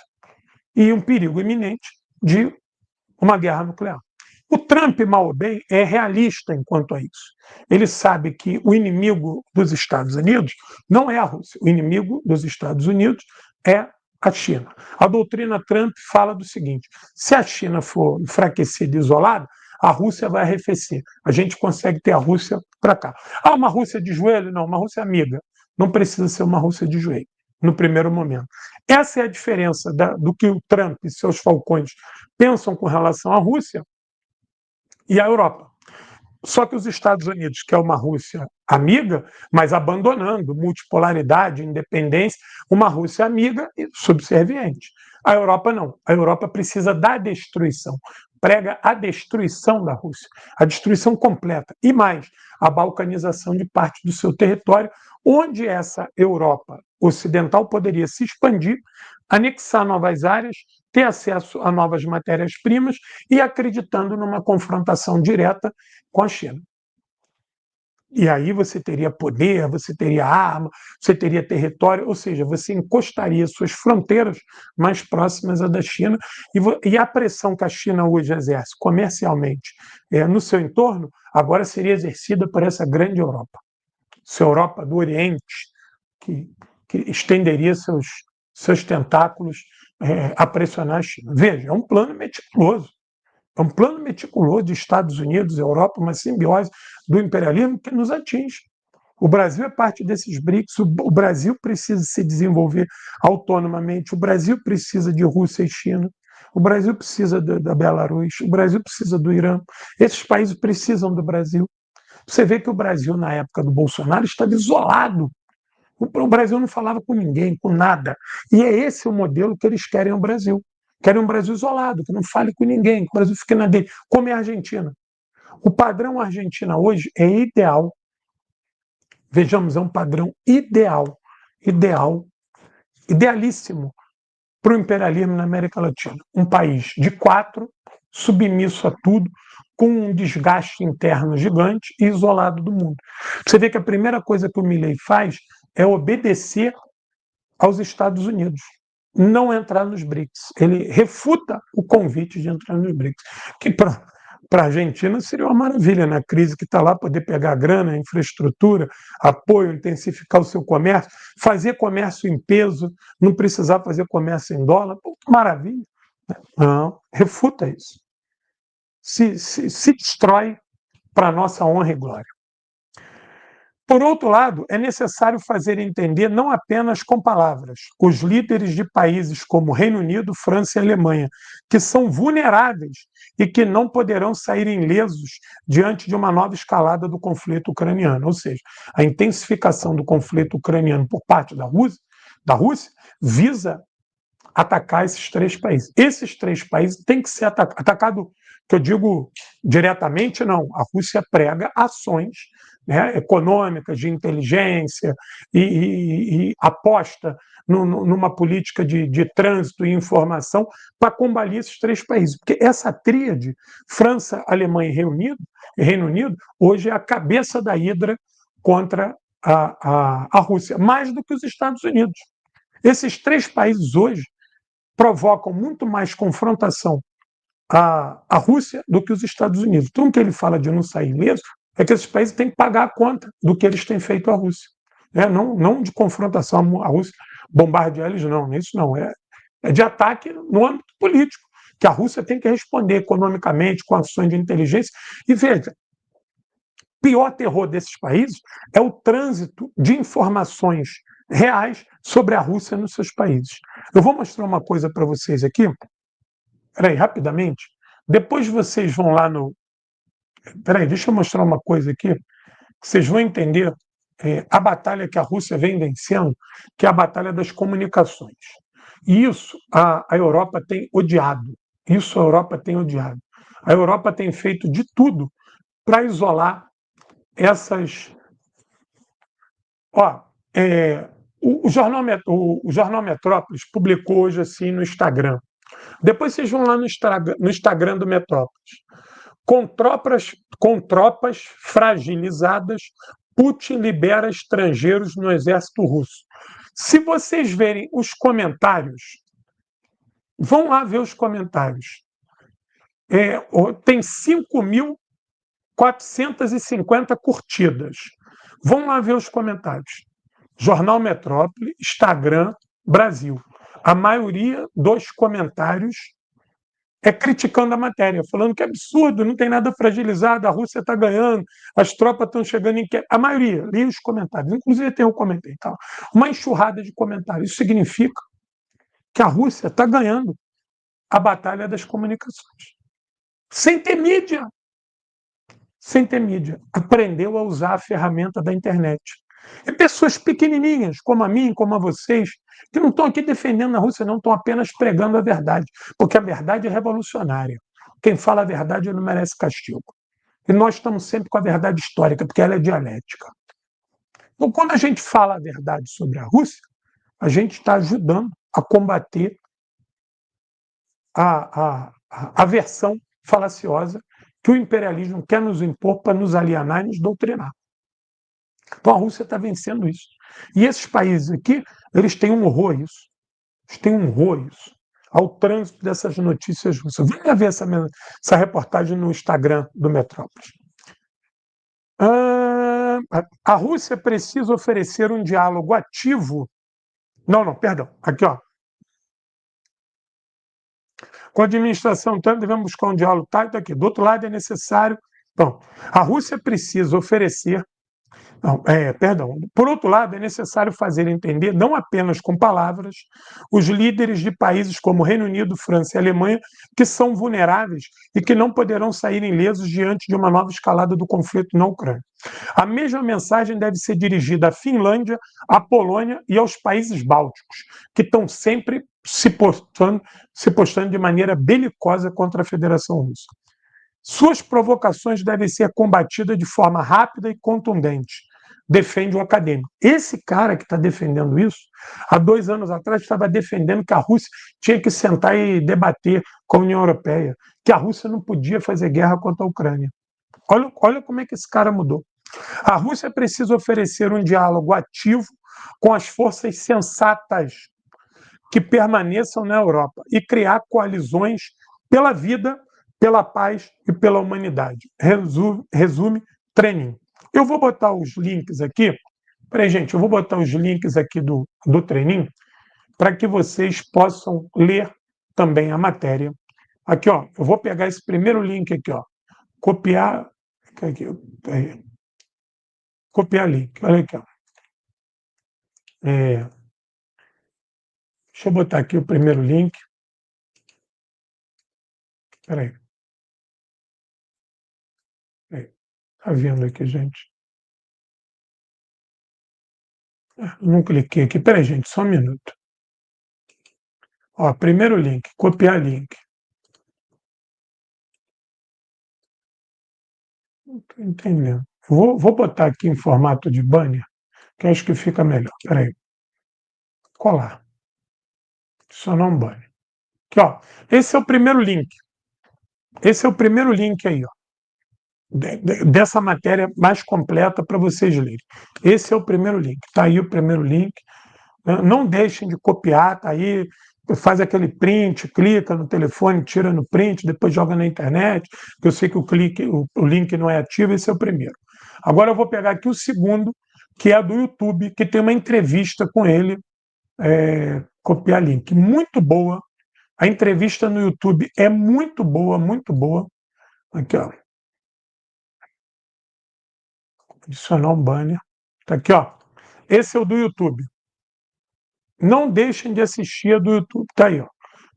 E um perigo iminente de uma guerra nuclear. O Trump, mal ou bem, é realista enquanto a isso. Ele sabe que o inimigo dos Estados Unidos não é a Rússia. O inimigo dos Estados Unidos é a China. A doutrina Trump fala do seguinte: se a China for enfraquecida e isolada, a Rússia vai arrefecer. A gente consegue ter a Rússia para cá. Uma Rússia de joelho? Não, uma Rússia amiga. Não precisa ser uma Rússia de joelho no primeiro momento. Essa é a diferença do que o Trump e seus falcões pensam com relação à Rússia e à Europa. Só que os Estados Unidos, que é uma Rússia amiga, mas abandonando multipolaridade, independência, uma Rússia amiga e subserviente. A Europa não. A Europa precisa da destruição prega a destruição da Rússia, a destruição completa, e mais, a balcanização de parte do seu território, onde essa Europa ocidental poderia se expandir, anexar novas áreas, ter acesso a novas matérias-primas e acreditando numa confrontação direta com a China. E aí você teria poder, você teria arma, você teria território, ou seja, você encostaria suas fronteiras mais próximas à da China, e a pressão que a China hoje exerce comercialmente no seu entorno, agora seria exercida por essa grande Europa. Essa Europa do Oriente, que estenderia seus tentáculos a pressionar a China. Veja, é um plano meticuloso. É um plano meticuloso de Estados Unidos, Europa, uma simbiose do imperialismo que nos atinge. O Brasil é parte desses BRICS, o Brasil precisa se desenvolver autonomamente, o Brasil precisa de Rússia e China, o Brasil precisa da Belarus, o Brasil precisa do Irã. Esses países precisam do Brasil. Você vê que o Brasil, na época do Bolsonaro, estava isolado. O Brasil não falava com ninguém, com nada. E é esse o modelo que eles querem no Brasil. Querem um Brasil isolado, que não fale com ninguém, que o Brasil fique na dele, como é a Argentina. O padrão Argentina hoje é ideal. Vejamos, é um padrão ideal, idealíssimo para o imperialismo na América Latina. Um país de 4, submisso a tudo, com um desgaste interno gigante e isolado do mundo. Você vê que a primeira coisa que o Milei faz é obedecer aos Estados Unidos, não entrar nos BRICS. Ele refuta o convite de entrar nos BRICS, que para a Argentina seria uma maravilha, na crise que está lá, poder pegar grana, infraestrutura, apoio, intensificar o seu comércio, fazer comércio em peso, não precisar fazer comércio em dólar. Pô, que maravilha. Não, refuta isso. Se destrói para a nossa honra e glória. Por outro lado, é necessário fazer entender não apenas com palavras os líderes de países como Reino Unido, França e Alemanha, que são vulneráveis e que não poderão sair ilesos diante de uma nova escalada do conflito ucraniano. Ou seja, a intensificação do conflito ucraniano por parte da Rússia visa atacar esses 3 países. Esses 3 países têm que ser atacados, que eu digo diretamente, não. A Rússia prega ações econômicas, de inteligência e aposta numa política de trânsito e informação para combater esses 3 países. Porque essa tríade, França, Alemanha e Reino Unido, hoje é a cabeça da hidra contra a Rússia, mais do que os Estados Unidos. Esses 3 países hoje provocam muito mais confrontação à Rússia do que os Estados Unidos. Então, o que ele fala de não sair ileso é que esses países têm que pagar a conta do que eles têm feito à Rússia. Não de confrontação à Rússia, bombardear eles, não. Isso não. É de ataque no âmbito político, que a Rússia tem que responder economicamente, com ações de inteligência. E veja, o pior terror desses países é o trânsito de informações reais sobre a Rússia nos seus países. Eu vou mostrar uma coisa para vocês aqui. Peraí, rapidamente. Depois vocês vão lá no... Peraí, deixa eu mostrar uma coisa aqui, que vocês vão entender a batalha que a Rússia vem vencendo, que é a batalha das comunicações. E isso a Europa tem odiado. Isso a Europa tem odiado. A Europa tem feito de tudo para isolar essas... O Jornal Metrópolis publicou hoje assim no Instagram. Depois vocês vão lá no Instagram do Metrópolis. Com tropas fragilizadas, Putin libera estrangeiros no exército russo. Se vocês verem os comentários, vão lá ver os comentários. Tem 5.450 curtidas. Vão lá ver os comentários. Jornal Metrópole, Instagram, Brasil. A maioria dos comentários é criticando a matéria, falando que é absurdo, não tem nada fragilizado, a Rússia está ganhando, as tropas estão chegando em queda. A maioria, li os comentários, inclusive tem um comentário. Tá? Uma enxurrada de comentários. Isso significa que a Rússia está ganhando a batalha das comunicações. Sem ter mídia. Sem ter mídia. Aprendeu a usar a ferramenta da internet. E pessoas pequenininhas, como a mim, como a vocês, que não estão aqui defendendo a Rússia, não, estão apenas pregando a verdade, porque a verdade é revolucionária. quem fala a verdade não merece castigo. E nós estamos sempre com a verdade histórica, porque ela é dialética. Então, quando a gente fala a verdade sobre a Rússia, a gente está ajudando a combater a versão falaciosa que o imperialismo quer nos impor para nos alienar e nos doutrinar. Então a Rússia está vencendo isso. E esses países aqui, eles têm um horror a isso. Eles têm um horror a isso. Ao trânsito dessas notícias russas. Venha ver essa reportagem no Instagram do Metrópolis. A Rússia precisa oferecer um diálogo ativo. Não, perdão. Aqui, ó. Com a administração Trump, devemos buscar um diálogo tático aqui. Do outro lado, é necessário. Bom, a Rússia precisa oferecer. Não, perdão. Por outro lado, é necessário fazer entender, não apenas com palavras, os líderes de países como Reino Unido, França e Alemanha, que são vulneráveis e que não poderão sair ilesos diante de uma nova escalada do conflito na Ucrânia. A mesma mensagem deve ser dirigida à Finlândia, à Polônia e aos países bálticos, que estão sempre se postando de maneira belicosa contra a Federação Russa. Suas provocações devem ser combatidas de forma rápida e contundente, defende o acadêmico. Esse cara que está defendendo isso, há 2 anos atrás, estava defendendo que a Rússia tinha que sentar e debater com a União Europeia, que a Rússia não podia fazer guerra contra a Ucrânia. Olha como é que esse cara mudou. A Rússia precisa oferecer um diálogo ativo com as forças sensatas que permaneçam na Europa e criar coalizões pela vida, pela paz e pela humanidade. Resume Trenin. Eu vou botar os links aqui. Peraí, gente, eu vou botar os links aqui do Trenin para que vocês possam ler também a matéria. Aqui, ó, eu vou pegar esse primeiro link aqui, ó, copiar, aqui, copiar link, olha aqui, ó. Deixa eu botar aqui o primeiro link. Peraí. Tá vendo aqui, gente? Não cliquei aqui. Peraí, gente, só um minuto. Ó, primeiro link, copiar link. Não estou entendendo. Vou botar aqui em formato de banner, que eu acho que fica melhor. Peraí. Colar. Adicionar um banner. Aqui, ó. Esse é o primeiro link. Esse é o primeiro link aí, ó. Dessa matéria mais completa para vocês lerem. Esse é o primeiro link. Está aí o primeiro link. Não deixem de copiar, tá aí, faz aquele print, clica no telefone, tira no print, depois joga na internet, que eu sei que o link não é ativo, esse é o primeiro. Agora eu vou pegar aqui o segundo, que é do YouTube, que tem uma entrevista com ele, copiar link. Muito boa. A entrevista no YouTube é muito boa, muito boa. Aqui, ó. Adicionar um banner. Tá aqui, ó. Esse é o do YouTube. Não deixem de assistir a do YouTube. Tá aí, ó.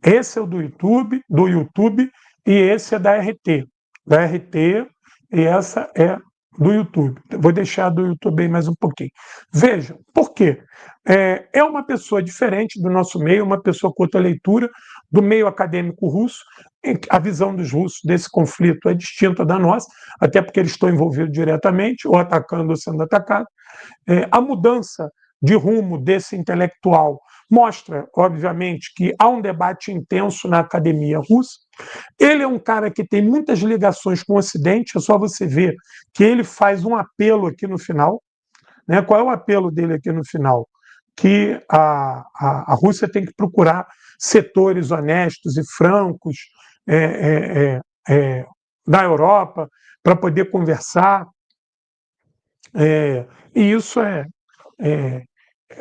Esse é o do YouTube, e esse é da RT. Da RT, e essa é do YouTube. Vou deixar do YouTube aí mais um pouquinho. Vejam, por quê? É uma pessoa diferente do nosso meio, uma pessoa com outra leitura, do meio acadêmico russo. A visão dos russos desse conflito é distinta da nossa, até porque eles estão envolvidos diretamente, ou atacando ou sendo atacados. A mudança de rumo desse intelectual mostra, obviamente, que há um debate intenso na academia russa. Ele é um cara que tem muitas ligações com o Ocidente, é só você ver que ele faz um apelo aqui no final. Né? Qual é o apelo dele aqui no final? Que a Rússia tem que procurar setores honestos e francos da Europa para poder conversar. E isso é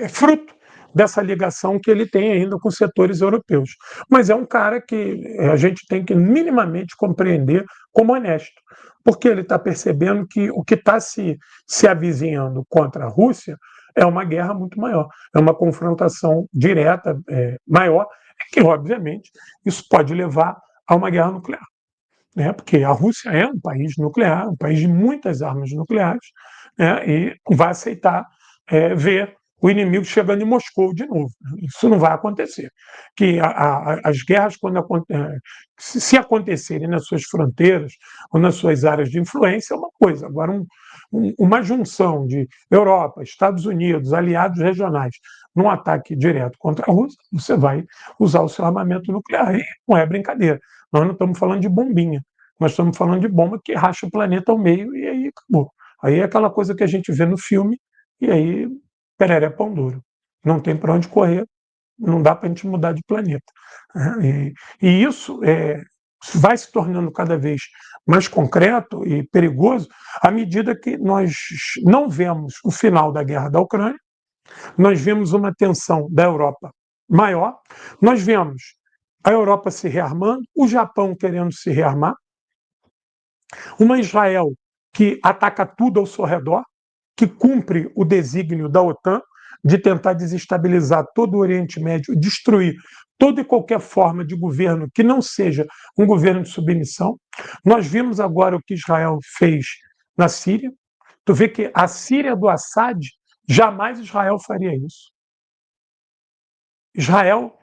fruto dessa ligação que ele tem ainda com setores europeus. Mas é um cara que a gente tem que minimamente compreender como honesto, porque ele está percebendo que o que está se avizinhando contra a Rússia é uma guerra muito maior, é uma confrontação direta maior, que, obviamente, isso pode levar a uma guerra nuclear. Né? Porque a Rússia é um país nuclear, um país de muitas armas nucleares, né? E vai aceitar ver o inimigo chegando em Moscou de novo. Isso não vai acontecer. Que as guerras, se acontecerem nas suas fronteiras ou nas suas áreas de influência, é uma coisa. Agora, uma junção de Europa, Estados Unidos, aliados regionais, num ataque direto contra a Rússia, você vai usar o seu armamento nuclear. E não é brincadeira. Nós não estamos falando de bombinha. Nós estamos falando de bomba que racha o planeta ao meio e aí acabou. Aí é aquela coisa que a gente vê no filme e aí pereré pão duro. Não tem para onde correr, não dá para a gente mudar de planeta. E isso vai se tornando cada vez mais concreto e perigoso à medida que nós não vemos o final da guerra da Ucrânia, nós vemos uma tensão da Europa maior, nós vemos a Europa se rearmando, o Japão querendo se rearmar, uma Israel que ataca tudo ao seu redor, que cumpre o desígnio da OTAN de tentar desestabilizar todo o Oriente Médio, destruir toda e qualquer forma de governo que não seja um governo de submissão. Nós vimos agora o que Israel fez na Síria. Tu vê que a Síria do Assad, jamais Israel faria isso. Israel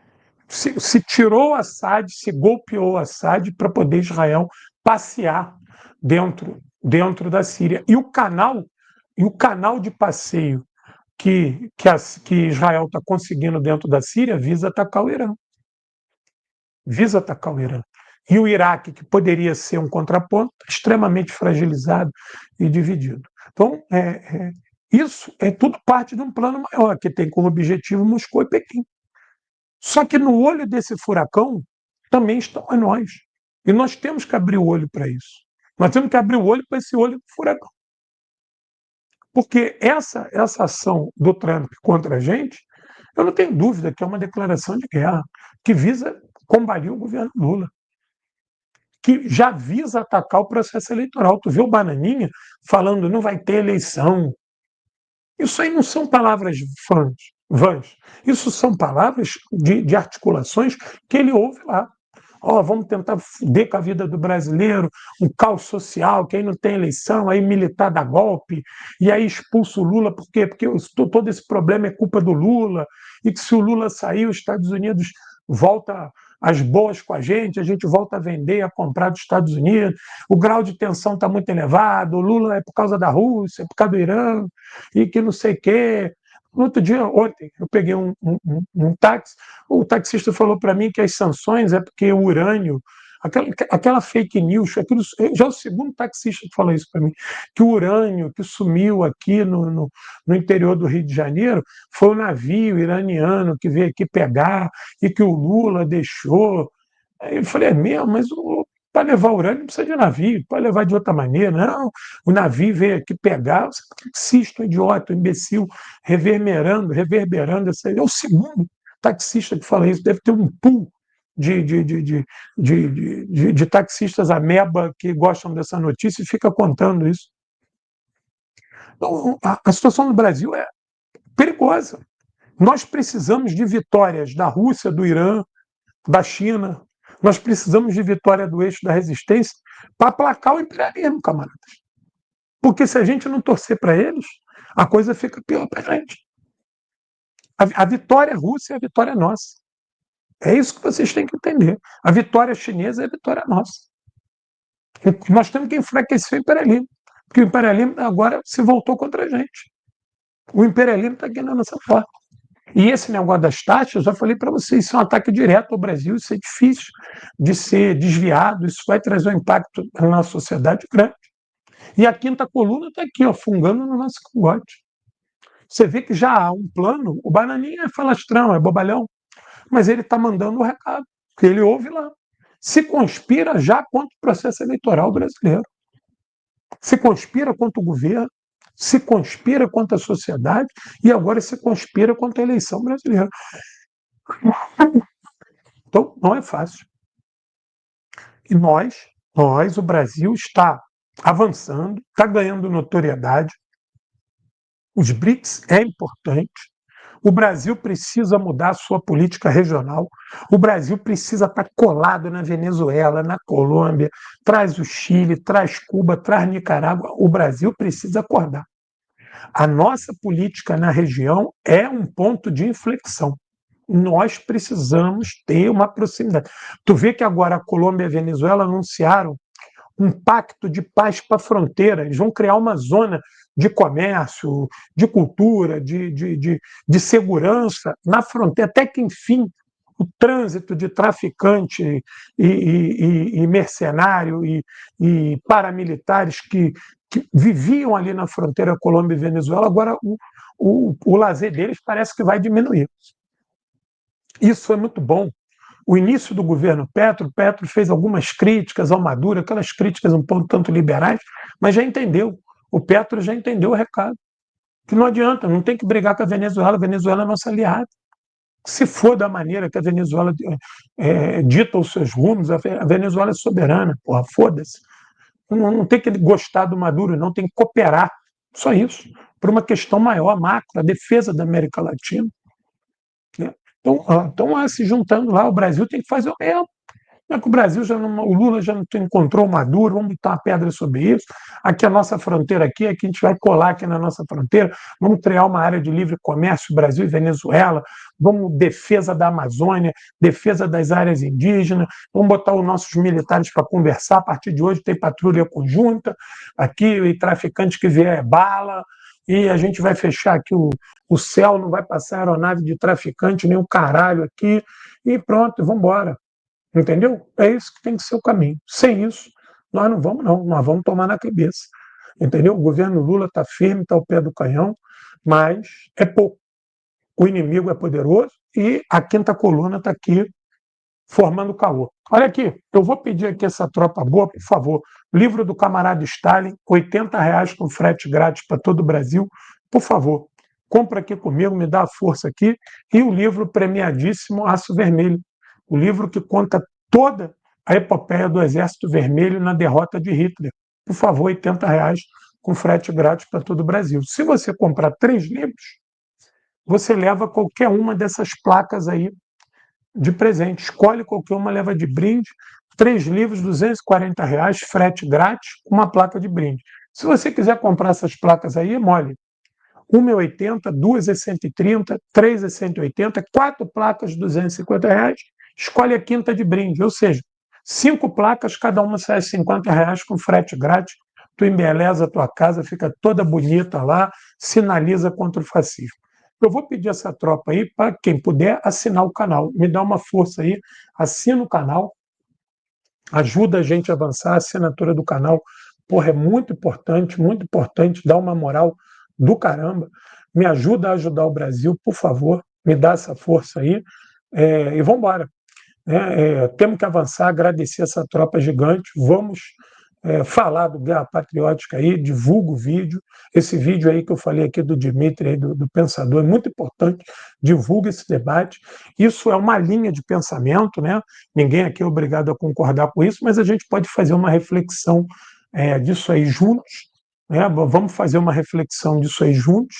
se tirou Assad, se golpeou Assad para poder Israel passear dentro da Síria. E o canal de passeio que Israel está conseguindo dentro da Síria visa atacar o Irã. Visa atacar o Irã. E o Iraque, que poderia ser um contraponto, extremamente fragilizado e dividido. Então, isso é tudo parte de um plano maior, que tem como objetivo Moscou e Pequim. Só que no olho desse furacão também estão nós. E nós temos que abrir o olho para isso. Nós temos que abrir o olho para esse olho do furacão. Porque essa ação do Trump contra a gente, eu não tenho dúvida que é uma declaração de guerra, que visa combater o governo Lula, que já visa atacar o processo eleitoral. Tu vê o Bananinha falando não vai ter eleição. Isso aí não são palavras vãs. Isso são palavras de articulações que ele ouve lá. Vamos tentar fuder com a vida do brasileiro, um caos social, que aí não tem eleição, aí militar dá golpe, e aí expulsa o Lula, por quê? Porque todo esse problema é culpa do Lula, e que se o Lula sair, os Estados Unidos volta às boas com a gente volta a vender, a comprar dos Estados Unidos, o grau de tensão está muito elevado, o Lula é por causa da Rússia, é por causa do Irã, e que não sei o quê. No outro dia, ontem, eu peguei um táxi, o taxista falou para mim que as sanções é porque o urânio, aquela fake news, já é o segundo taxista que falou isso para mim, que o urânio que sumiu aqui no interior do Rio de Janeiro foi o navio iraniano que veio aqui pegar e que o Lula deixou. Aí eu falei, é mesmo, mas para levar urânio não precisa de navio, pode levar de outra maneira. Não, o navio veio aqui pegar, você é taxista, um idiota, um imbecil, reverberando. É o segundo taxista que fala isso, deve ter um pool de taxistas ameba que gostam dessa notícia e fica contando isso. Então, a situação no Brasil é perigosa. Nós precisamos de vitórias da Rússia, do Irã, da China. Nós precisamos de vitória do eixo da resistência para aplacar o imperialismo, camaradas. Porque se a gente não torcer para eles, a coisa fica pior para a gente. A vitória russa é a vitória nossa. É isso que vocês têm que entender. A vitória chinesa é a vitória nossa. Nós temos que enfraquecer o imperialismo. Porque o imperialismo agora se voltou contra a gente. O imperialismo está aqui na nossa porta. E esse negócio das taxas, eu já falei para vocês, isso é um ataque direto ao Brasil, isso é difícil de ser desviado, isso vai trazer um impacto na nossa sociedade grande. E a quinta coluna está aqui, ó, fungando no nosso cangote. Você vê que já há um plano, o Bananinha é falastrão, é bobalhão, mas ele está mandando o recado, que ele ouve lá. Se conspira já contra o processo eleitoral brasileiro. Se conspira contra o governo, se conspira contra a sociedade e agora se conspira contra a eleição brasileira. Então, não é fácil. E o Brasil está avançando, está ganhando notoriedade. Os BRICS é importante. O Brasil precisa mudar a sua política regional. O Brasil precisa estar colado na Venezuela, na Colômbia, traz o Chile, traz Cuba, traz Nicarágua. O Brasil precisa acordar. A nossa política na região é um ponto de inflexão. Nós precisamos ter uma proximidade. Tu vê que agora a Colômbia e a Venezuela anunciaram um pacto de paz para a fronteira. Eles vão criar uma zona de comércio, de cultura, de segurança na fronteira, até que, enfim, o trânsito de traficante e mercenário e paramilitares que viviam ali na fronteira Colômbia e Venezuela, agora o lazer deles parece que vai diminuir. Isso é muito bom. O início do governo Petro fez algumas críticas ao Maduro, aquelas críticas um pouco tanto liberais, mas já entendeu. O Petro já entendeu o recado. Que não adianta, não tem que brigar com a Venezuela é nossa aliada. Se for da maneira que a Venezuela dita os seus rumos, a Venezuela é soberana, porra, foda-se. Não tem que gostar do Maduro, não, tem que cooperar. Só isso. Por uma questão maior, macro, a defesa da América Latina. Né? Então, se juntando lá, o Brasil tem que fazer o mesmo. É que o Brasil o Lula já não encontrou o Maduro, vamos botar uma pedra sobre isso. Aqui a nossa fronteira aqui a gente vai colar aqui na nossa fronteira, vamos criar uma área de livre comércio Brasil e Venezuela, vamos defesa da Amazônia, defesa das áreas indígenas, vamos botar os nossos militares para conversar. A partir de hoje tem patrulha conjunta aqui, e traficante que vier é bala, e a gente vai fechar aqui o céu, não vai passar aeronave de traficante, nem o caralho aqui, e pronto, vamos embora. Entendeu? É isso que tem que ser o caminho. Sem isso, nós não vamos, não. Nós vamos tomar na cabeça. Entendeu? O governo Lula está firme, está ao pé do canhão, mas é pouco. O inimigo é poderoso e a quinta coluna está aqui formando caô. Olha aqui, eu vou pedir aqui essa tropa boa, por favor. Livro do camarada Stalin, R$ 80 com frete grátis para todo o Brasil. Por favor, compra aqui comigo, me dá a força aqui. E o livro premiadíssimo Aço Vermelho. O livro que conta toda a epopeia do Exército Vermelho na derrota de Hitler. Por favor, R$ 80 com frete grátis para todo o Brasil. Se você comprar 3 livros, você leva qualquer uma dessas placas aí de presente. Escolhe qualquer uma, leva de brinde. 3 livros, R$ 240, frete grátis, uma placa de brinde. Se você quiser comprar essas placas aí, é mole. Uma é 80, duas é 130, 3 é 180, 4 placas de R$ 250, escolhe a quinta de brinde, ou seja, 5 placas, cada uma sai R$ 50 com frete grátis, tu embeleza a tua casa, fica toda bonita lá, sinaliza contra o fascismo. Eu vou pedir essa tropa aí para quem puder assinar o canal, me dá uma força aí, assina o canal, ajuda a gente a avançar, a assinatura do canal, porra, é muito importante, dá uma moral do caramba, me ajuda a ajudar o Brasil, por favor, me dá essa força aí, e vamos embora. Temos que avançar, agradecer essa tropa gigante, vamos falar do Guerra Patriótica aí, divulga o vídeo, esse vídeo aí que eu falei aqui do Dmitry, aí, do Pensador, é muito importante, divulga esse debate, isso é uma linha de pensamento, né? Ninguém aqui é obrigado a concordar com isso, mas a gente pode fazer uma reflexão disso aí juntos, né? Vamos fazer uma reflexão disso aí juntos,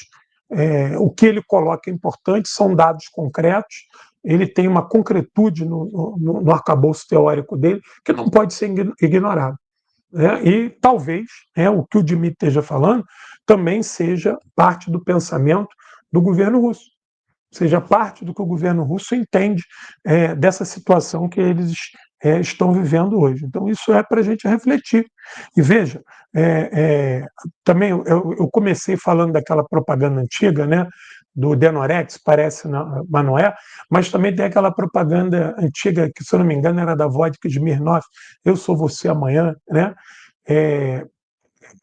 o que ele coloca é importante, são dados concretos, ele tem uma concretude no arcabouço teórico dele que não pode ser ignorado. E talvez o que o Dmitry esteja falando também seja parte do pensamento do governo russo, seja parte do que o governo russo entende dessa situação que eles estão vivendo hoje. Então, isso é para a gente refletir. E veja, também eu comecei falando daquela propaganda antiga, né, do Denorex, parece, mas não é, mas também tem aquela propaganda antiga, que, se eu não me engano, era da vodka de Smirnoff, eu sou você amanhã, né?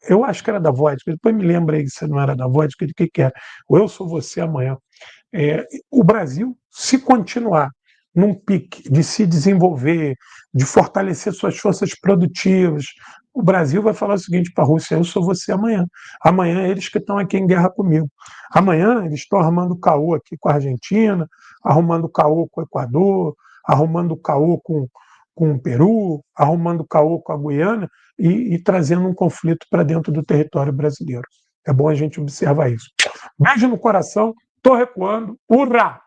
Eu acho que era da vodka, depois me lembra aí se não era da vodka, de que era. O eu sou você amanhã. O Brasil, se continuar num pique de se desenvolver, de fortalecer suas forças produtivas, o Brasil vai falar o seguinte para a Rússia: eu sou você amanhã. Amanhã eles que estão aqui em guerra comigo. Amanhã eles estão arrumando caô aqui com a Argentina, arrumando caô com o Equador, arrumando caô com o Peru, arrumando caô com a Guiana e trazendo um conflito para dentro do território brasileiro. É bom a gente observar isso. Beijo no coração, tô recuando, hurra!